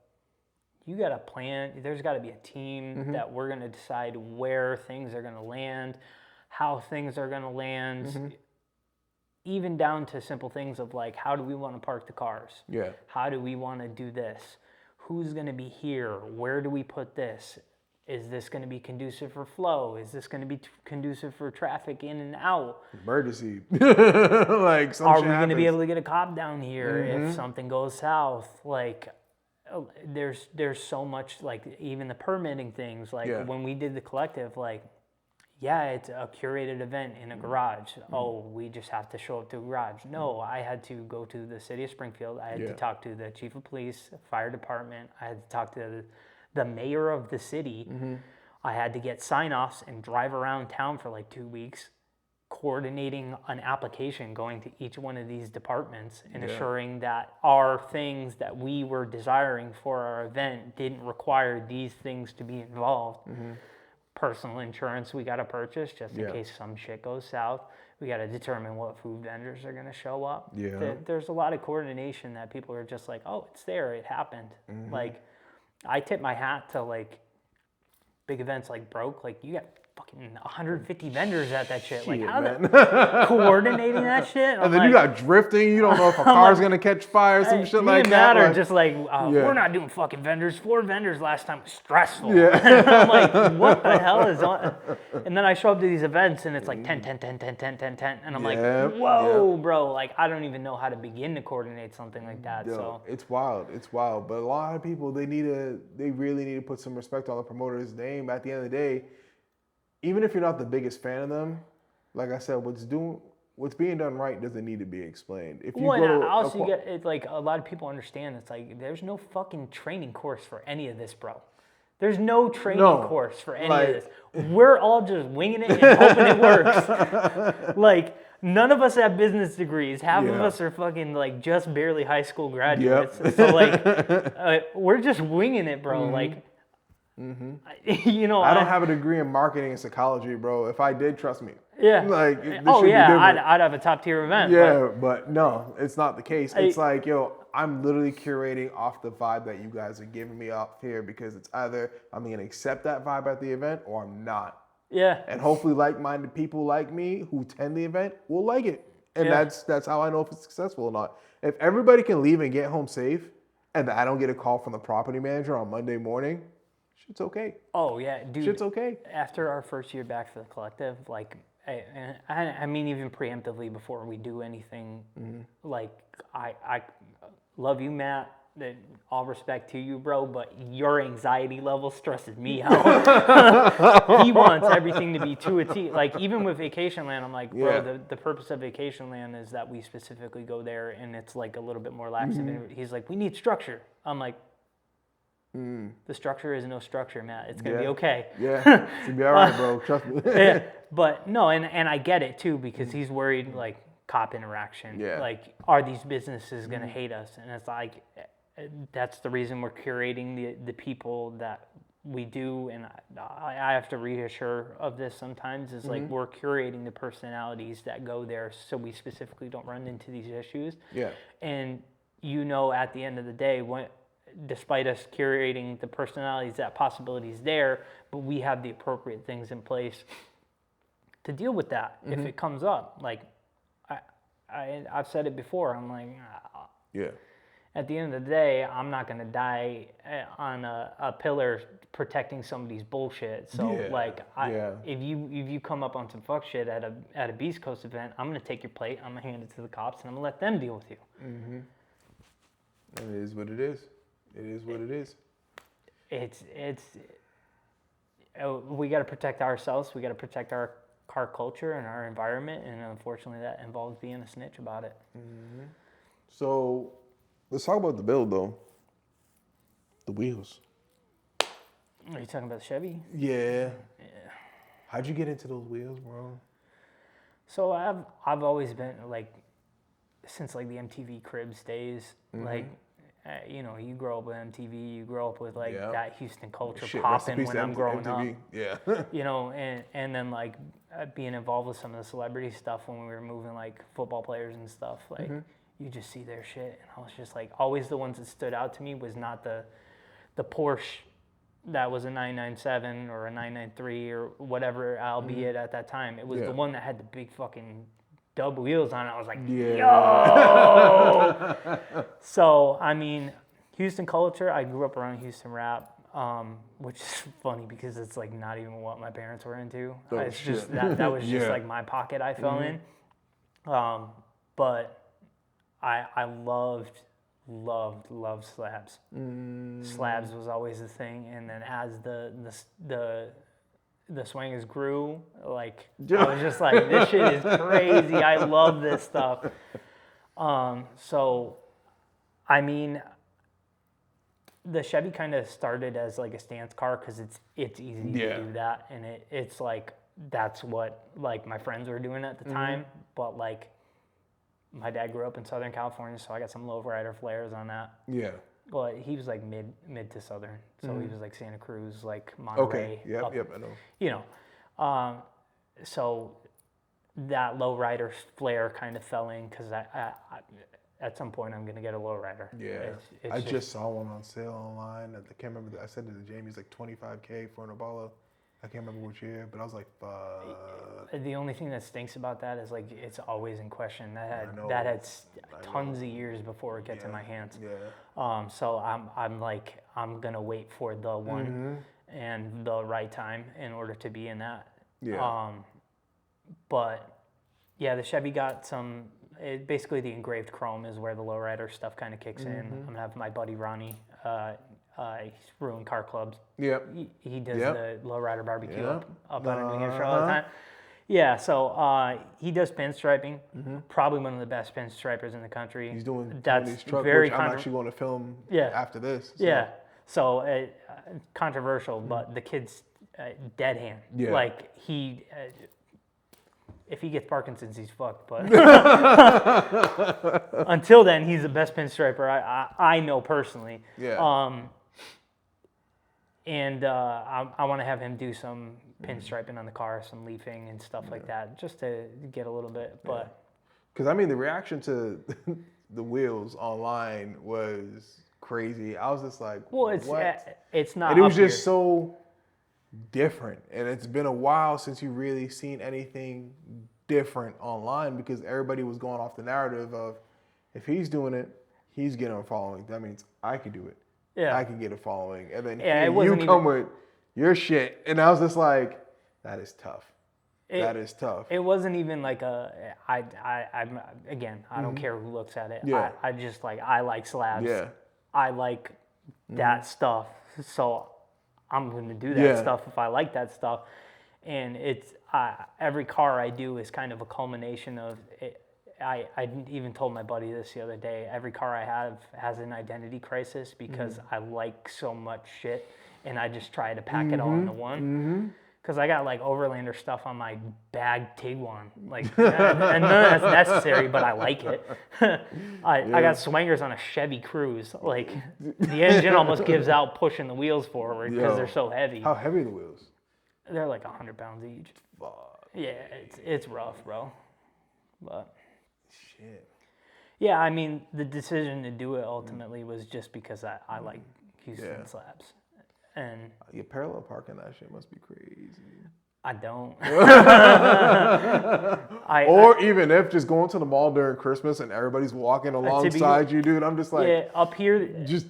you got to plan. There's got to be a team that we're going to decide where things are going to land, how things are going to land, even down to simple things of like, how do we want to park the cars? How do we want to do this? Who's going to be here? Where do we put this? Is this going to be conducive for flow? Is this going to be conducive for traffic in and out? Emergency. Like, are we going to be able to get a cop down here if something goes south? Like, there's so much, like, even the permitting things. Like, when we did the collective, like, it's a curated event in a garage. We just have to show up to a garage. No, I had to go to the city of Springfield. I had to talk to the chief of police, fire department. I had to talk to the mayor of the city. I had to get sign-offs and drive around town for like 2 weeks, coordinating an application, going to each one of these departments and Yeah. assuring that our things that we were desiring for our event didn't require these things to be involved. Personal insurance we got to purchase just in Yeah. case some shit goes south. We got to determine what food vendors are going to show up. Yeah. There's a lot of coordination that people are just like, oh, it's there, it happened. Like, I tip my hat to like big events like Broke. Like, you got fucking 150 vendors at that shit. Like, Shit, how man. the coordinating that shit? And then you got drifting. You don't know if a car's gonna catch fire, some shit like that. Or Like, just like, Yeah. we're not doing fucking vendors. 4 vendors last time was stressful. Yeah. I'm like, what the hell is on? And then I show up to these events and it's like 10, 10, 10, 10, 10, 10, 10. And I'm like, Yep, whoa, bro. Like, I don't even know how to begin to coordinate something like that. Yo, So it's wild. It's wild. But a lot of people, they really need to put some respect on the promoter's name. At the end of the day, even if you're not the biggest fan of them, like I said, what's being done right doesn't need to be explained. If you well, go and to also you get it, like a lot of people understand it's like there's no fucking training course for any of this, bro. There's no training course for any of this. We're all just winging it and hoping it works. Like, none of us have business degrees. Half of us are fucking like just barely high school graduates. So like, we're just winging it, bro. Like, you know, I don't have a degree in marketing and psychology, bro. If I did, trust me. Yeah. Like, this Oh should be yeah, different. I'd have a top tier event. Yeah, but no, it's not the case. It's like, yo, I'm literally curating off the vibe that you guys are giving me up here because it's either I'm going to accept that vibe at the event or I'm not. Yeah. And hopefully like-minded people like me who attend the event will like it. And that's how I know if it's successful or not. If everybody can leave and get home safe and I don't get a call from the property manager on Monday morning, shit's okay. Oh yeah, dude. Shit's okay. After our first year back for the collective, like, I mean, even preemptively before we do anything, like, I love you, Matt. That all respect to you, bro, but your anxiety level stresses me out. He wants everything to be to a T. Like, even with Vacationland, I'm like, bro, the purpose of Vacationland is that we specifically go there and it's like a little bit more lax. He's like, we need structure. I'm like, the structure is no structure, Matt. It's gonna be okay. Yeah, it's gonna be all right, bro. Trust me. Yeah, but no, and I get it too because he's worried like cop interaction. Yeah. Like, are these businesses gonna hate us? And it's like, that's the reason we're curating the people that we do, and I have to reassure of this sometimes. Is like we're curating the personalities that go there, so we specifically don't run into these issues. Yeah. And you know, at the end of the day, despite us curating the personalities, that possibility is there, but we have the appropriate things in place to deal with that if it comes up. Like, I've said it before. I'm like, at the end of the day, I'm not gonna die on a pillar protecting somebody's bullshit. So if you come up on some fuck shit at a Beastcoast event, I'm gonna take your plate, I'm gonna hand it to the cops, and I'm gonna let them deal with you. It is what it is. It is what it is. We got to protect ourselves. We got to protect our car culture and our environment, and unfortunately, that involves being a snitch about it. So, let's talk about the build, though. The wheels. Are you talking about the Chevy? Yeah. How'd you get into those wheels, bro? So I've always been like, since like the MTV Cribs days, like. You know, you grow up with MTV, you grow up with like that Houston culture popping when I'm growing up. Yeah. You know, and then like being involved with some of the celebrity stuff when we were moving like football players and stuff. Like you just see their shit, and I was just like, always the ones that stood out to me was not the Porsche that was a 997 or a 993 or whatever, albeit at that time. It was the one that had the big fucking dub wheels on it. I was like, yo! So, I mean, Houston culture, I grew up around Houston rap, which is funny because it's like not even what my parents were into. It's just that was just like my pocket I fell in. But I loved slabs. Slabs was always the thing, and then as the swingers grew, like, I was just like, this shit is crazy. I love this stuff. So, I mean, the Chevy kind of started as like a stance car because it's easy to do that, and it's like that's what like my friends were doing at the time. But like my dad grew up in Southern California, so I got some lowrider flares on that. Yeah. Well, he was like mid to southern, so he was like Santa Cruz, like Okay. Monterey. Yep. up, Yep. I know. You know, so that lowrider flare kind of fell in because I at some point I'm gonna get a lowrider. Yeah. It's I just saw one on sale online. I can't remember. I said to Jamie, it's like $25K for an Impala. I can't remember which year, but I was like, fuck. The only thing that stinks about that is like it's always in question. I know. That had tons of years before it gets in my hands. Yeah. So I'm like I'm gonna wait for the one and the right time in order to be in that. Yeah. But yeah, the Chevy got some. Basically, the engraved chrome is where the lowrider stuff kind of kicks in. I'm gonna have my buddy Ronnie. He's Ruined Car Clubs. Yep. He does the lowrider barbecue up out in New Hampshire all the Uh-huh. time. Yeah, so he does pinstriping. Probably one of the best pinstripers in the country. He's doing That's these truck, very which I'm actually going to film after this. So. Yeah, so controversial, but the kid's dead hand. Yeah. Like he, if he gets Parkinson's, he's fucked. But until then, he's the best pinstriper I know personally. Yeah. And I want to have him do some pinstriping on the car, some leafing and stuff like that, just to get a little bit. But because I mean, the reaction to the wheels online was crazy. I was just like, well, what? It's not. And it was up here. just so different, and it's been a while since you really seen anything different online because everybody was going off the narrative of if he's doing it, he's getting a following. That means I could do it. Yeah. I can get a following. And then it you come with your shit. And I was just like, that is tough. That is tough. It wasn't even like I'm again, I don't care who looks at it. Yeah. I just like, I like slabs. Yeah. I like that stuff. So I'm going to do that stuff if I like that stuff. And it's, every car I do is kind of a culmination of it. I even told my buddy this the other day. Every car I have has an identity crisis because I like so much shit, and I just try to pack it all into one. Because I got like Overlander stuff on my bag Tiguan, like, and none of that's necessary, but I like it. I got swingers on a Chevy Cruze. Like the engine almost gives out pushing the wheels forward because they're so heavy. How heavy are the wheels? They're like 100 pounds each. Fuck. Yeah, it's rough, bro. But. Shit. Yeah, I mean, the decision to do it ultimately was just because I like Houston slabs. And Your parallel parking, that shit must be crazy. I don't. Even if just going to the mall during Christmas and everybody's walking alongside you, dude, I'm just like, yeah, up here, just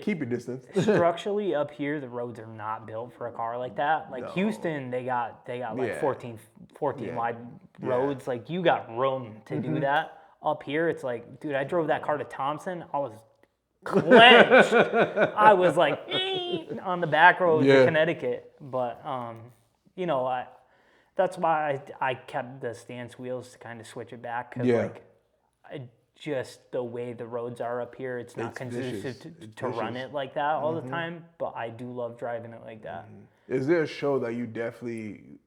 keep your distance. structurally up here, the roads are not built for a car like that. Like Houston, they got like 14 wide roads. Like you got room to do that. Up here, it's like, dude, I drove that car to Thompson. I was clenched. I was like on the back roads of Connecticut. But you know, that's why I kept the stance wheels to kind of switch it back because like just the way the roads are up here, it's not conducive to run it like that all the time. But I do love driving it like that. Is there a show that you definitely,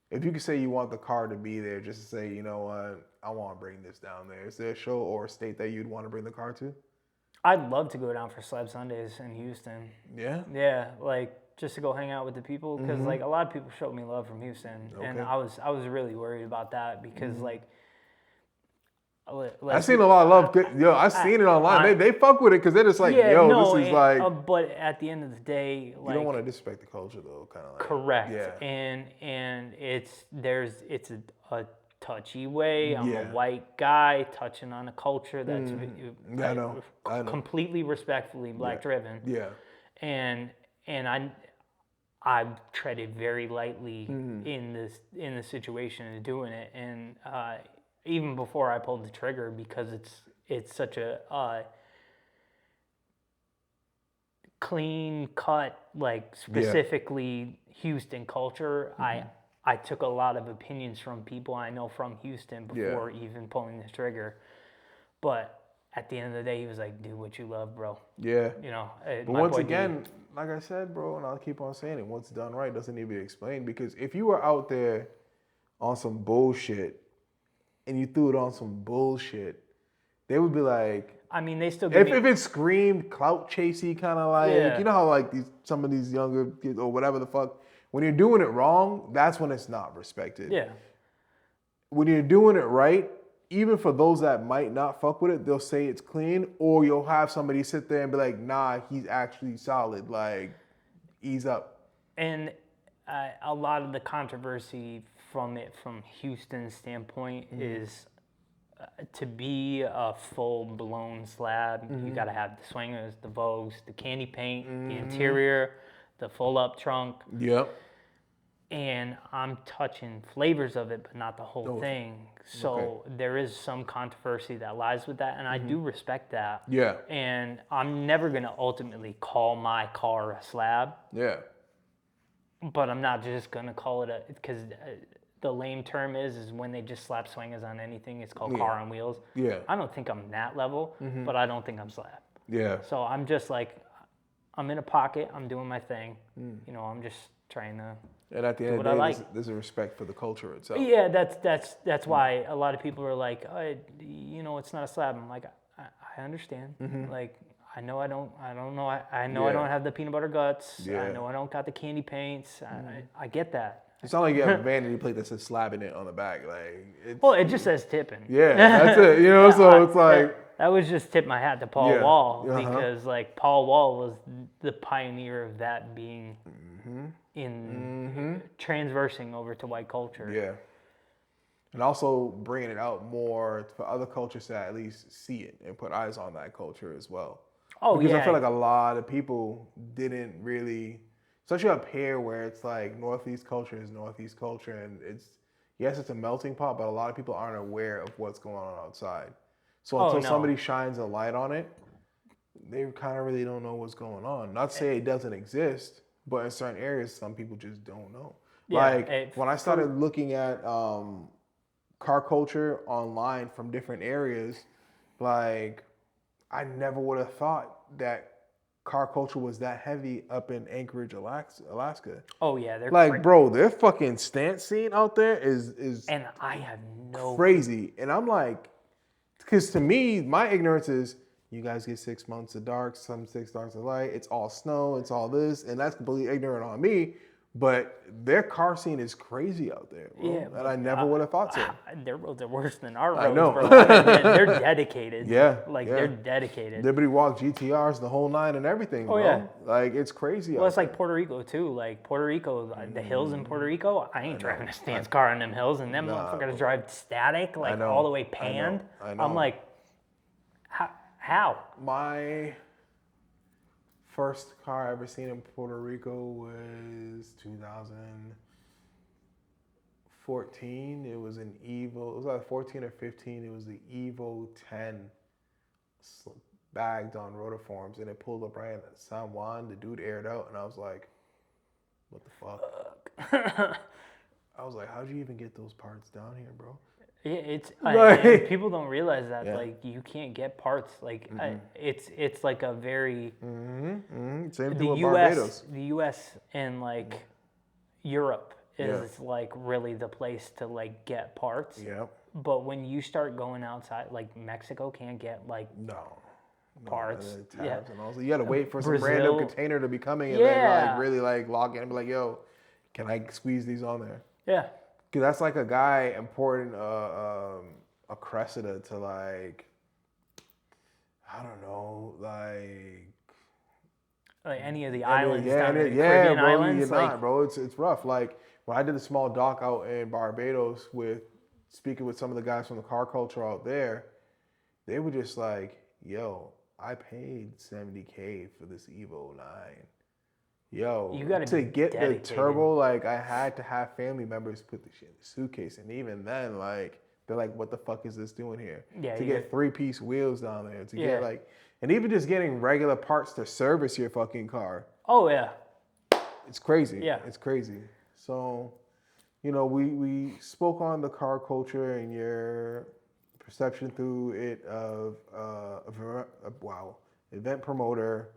if you could say you want the car to be there, just to say, you know what, I want to bring this down there. Is there a show or a state that you'd want to bring the car to? I'd love to go down for Slab Sundays in Houston. Yeah? Yeah, like just to go hang out with the people because like a lot of people showed me love from Houston, and I was really worried about that because like I've seen a lot of love. Yo, I've seen it online. They fuck with it because they're just like, this is like. But at the end of the day, like, you don't want to disrespect the culture though, kind of like. Correct. Yeah. And it's a touchy way. I'm a white guy touching on a culture that's I know. completely respectfully black driven. Yeah. And I treaded very lightly in the situation of doing it, and even before I pulled the trigger because it's such a clean cut, like specifically Houston culture. I took a lot of opinions from people I know from Houston before even pulling the trigger. But at the end of the day, he was like, "Do what you love, bro." Yeah. You know. But My once boy D. again, like I said, bro, and I'll keep on saying it, once done right doesn't need to be explained. Because if you were out there on some bullshit and you threw it on some bullshit, they would be like, I mean, they still give me. if it screamed clout chasey, kind of like, Yeah. you know how like some of these younger kids or whatever the fuck, when you're doing it wrong, that's when it's not respected. Yeah. When you're doing it right, even for those that might not fuck with it, they'll say it's clean, or you'll have somebody sit there and be like, nah, he's actually solid, like, ease up. And a lot of the controversy from Houston's standpoint is to be a full-blown slab, you got to have the swingers, the Vogues, the candy paint, the interior, the full-up trunk. Yep. And I'm touching flavors of it, but not the whole thing. So there is some controversy that lies with that, and I do respect that. Yeah. And I'm never going to ultimately call my car a slab. Yeah. But I'm not just going to call it because the lame term is when they just slap swingers on anything, it's called car on wheels. Yeah. I don't think I'm that level, but I don't think I'm slab. Yeah. So I'm just like, I'm in a pocket, I'm doing my thing. You know, I'm just trying to... And at the end of the day, there's a respect for the culture itself. Yeah, that's why a lot of people are like, oh, you know, it's not a slab. I'm like, I understand. Like, I know I don't have the peanut butter guts. Yeah. I know I don't got the candy paints. I get that. It's not like you have a vanity plate that says slabbing it on the back. Like, Well, it just says tipping. Yeah, that's it. You know, so it's like... That was just tip my hat to Paul Wall because, like, Paul Wall was the pioneer of that being... in transversing over to white culture. Yeah. And also bringing it out more for other cultures to at least see it and put eyes on that culture as well. Oh, because yeah. I feel like a lot of people didn't really, especially up here where it's like Northeast culture is Northeast culture, and yes, it's a melting pot, but a lot of people aren't aware of what's going on outside. So until somebody shines a light on it, they kind of really don't know what's going on. Not to say it doesn't exist, but in certain areas, some people just don't know. Yeah, when I started looking at car culture online from different areas, like, I never would have thought that car culture was that heavy up in Anchorage, Alaska. Oh yeah, they're like, bro, their fucking stance scene out there is and I have no crazy. And I'm like, because to me, my ignorance is, you guys get 6 months of dark, some 6 months of light. It's all snow. It's all this, and that's completely ignorant on me. But their car scene is crazy out there, bro. Yeah, and I never would have thought so. Their roads are worse than our roads, I know. bro. They're dedicated. Yeah, they're dedicated. Liberty Walk GTRs, the whole nine and everything, bro. Yeah. Like, it's crazy. Well, it's like Puerto Rico too. Like Puerto Rico, the hills in Puerto Rico. I ain't driving a stance car on them hills, and them motherfuckers drive static, like all the way panned. I know. I'm like, how? My first car I ever seen in Puerto Rico was 2014. It was an Evo. It was like 14 or 15. It was the Evo 10 bagged on rotiforms, and it pulled up right at San Juan. The dude aired out, and I was like, what the fuck? I was like, how'd you even get those parts down here, bro? Yeah, Like, people don't realize that like you can't get parts like it's like a very same thing with Barbados. The U.S. and like Europe is like really the place to like get parts. Yeah. But when you start going outside, like Mexico can't get like parts. And tabs and also you gotta wait for Brazil, some random container to be coming and then like really like log in and be like, yo, can I squeeze these on there? Yeah. Cause that's like a guy importing a Cressida to like, I don't know, like any of the islands down in the bro, Caribbean islands. You're not, bro. It's rough. Like when I did the small doc out in Barbados speaking with some of the guys from the car culture out there, they were just like, yo, I paid $70K for this Evo 9. Yo, you gotta to get dedicated. the turbo, like I had to have family members put the shit in the suitcase, and even then, like they're like, "What the fuck is this doing here?" Yeah, to get 3-piece wheels down there, to get like, and even just getting regular parts to service your fucking car. Oh yeah, it's crazy. Yeah, it's crazy. So, you know, we spoke on the car culture and your perception through it of event promoter,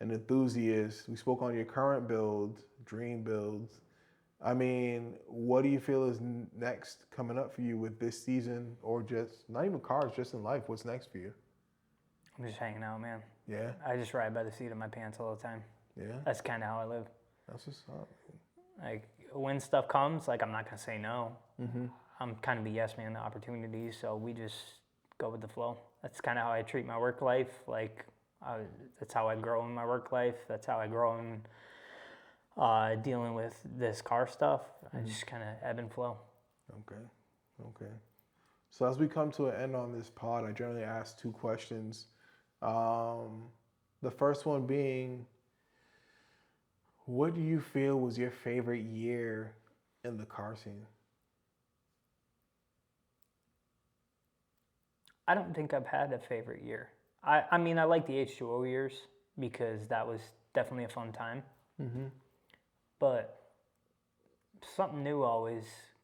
an enthusiast. We spoke on your current build, dream builds. I mean, what do you feel is next coming up for you with this season, or just not even cars, just in life? What's next for you? I'm just hanging out, man. Yeah. I just ride by the seat of my pants all the time. Yeah. That's kind of how I live. That's what's up. Like when stuff comes, like I'm not gonna say no. Mm-hmm. I'm kind of a yes man to opportunities, so we just go with the flow. That's kind of how I treat my work life. Like that's how I grow in my work life. That's how I grow in dealing with this car stuff. I just kind of ebb and flow. Okay. So as we come to an end on this pod, I generally ask 2 questions. The first one being, what do you feel was your favorite year in the car scene? I don't think I've had a favorite year. I mean, I like the H2O years because that was definitely a fun time. Mm-hmm. But something new always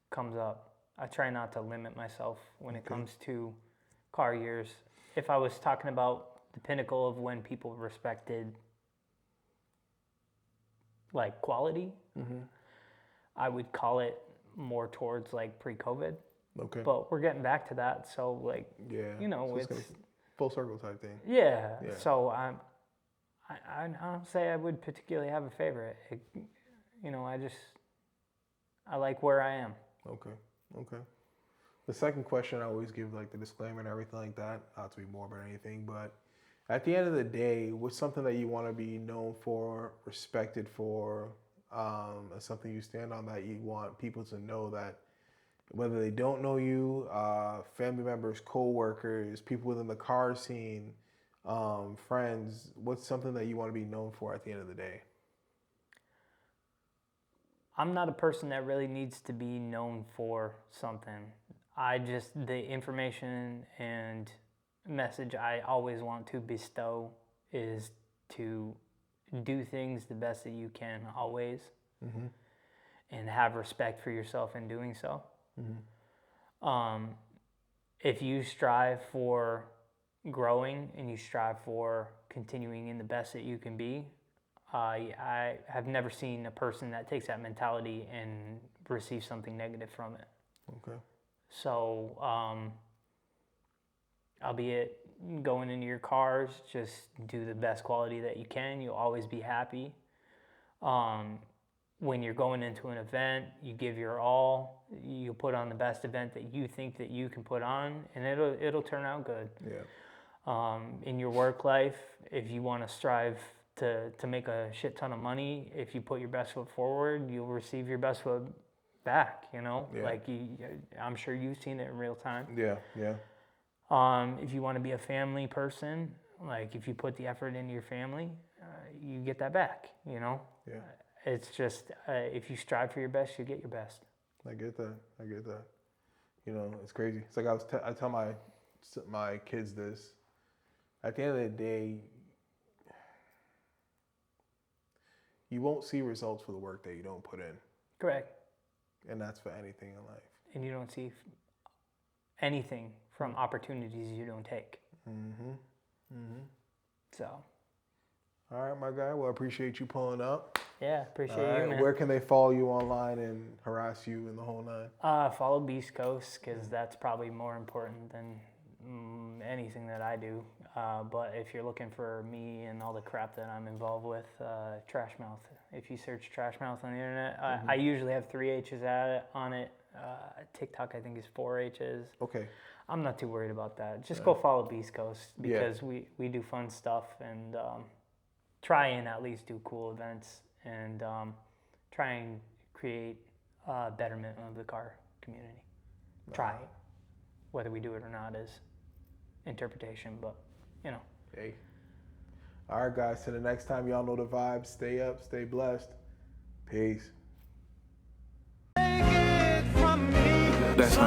comes up. I try not to limit myself when it comes to car years. If I was talking about the pinnacle of when people respected like quality, I would call it more towards like pre-COVID. Okay. But we're getting back to that, so like, you know, so it's full circle type thing. Yeah. So I don't say I would particularly have a favorite. You know, I like where I am. Okay. The second question, I always give like the disclaimer and everything like that, not to be morbid or anything, but at the end of the day, what's something that you want to be known for, respected for, something you stand on that you want people to know that whether they don't know you, family members, co-workers, people within the car scene, friends, what's something that you want to be known for at the end of the day? I'm not a person that really needs to be known for something. The information and message I always want to bestow is to do things the best that you can always, and have respect for yourself in doing so. If you strive for growing and you strive for continuing in the best that you can be, I have never seen a person that takes that mentality and receives something negative from it. Okay. So, albeit going into your cars, just do the best quality that you can. You'll always be happy. When you're going into an event, you give your all. You put on the best event that you think that you can put on, and it'll turn out good. Yeah. In your work life, if you want to strive to make a shit ton of money, if you put your best foot forward, you'll receive your best foot back. You know, like I'm sure you've seen it in real time. Yeah. If you want to be a family person, like if you put the effort into your family, you get that back. You know. Yeah. It's just if you strive for your best, you get your best. I get that. You know, it's crazy. It's like I tell my kids this. At the end of the day, you won't see results for the work that you don't put in. Correct. And that's for anything in life. And you don't see anything from opportunities you don't take. So. All right, my guy. Well, I appreciate you pulling up. Yeah, appreciate you, man. Where can they follow you online and harass you in the whole nine? Follow Beastcoast, because that's probably more important than anything that I do. But if you're looking for me and all the crap that I'm involved with, Trashmouth. If you search Trashmouth on the internet, I usually have 3 H's on it. TikTok, I think, is 4 H's. Okay. I'm not too worried about that. Just go follow Beastcoast, because we do fun stuff and try and at least do cool events and try and create a betterment of the car community. Try it. Whether we do it or not is interpretation, but you know. Hey. All right, guys. Till the next time, y'all know the vibes. Stay up, stay blessed. Peace. That's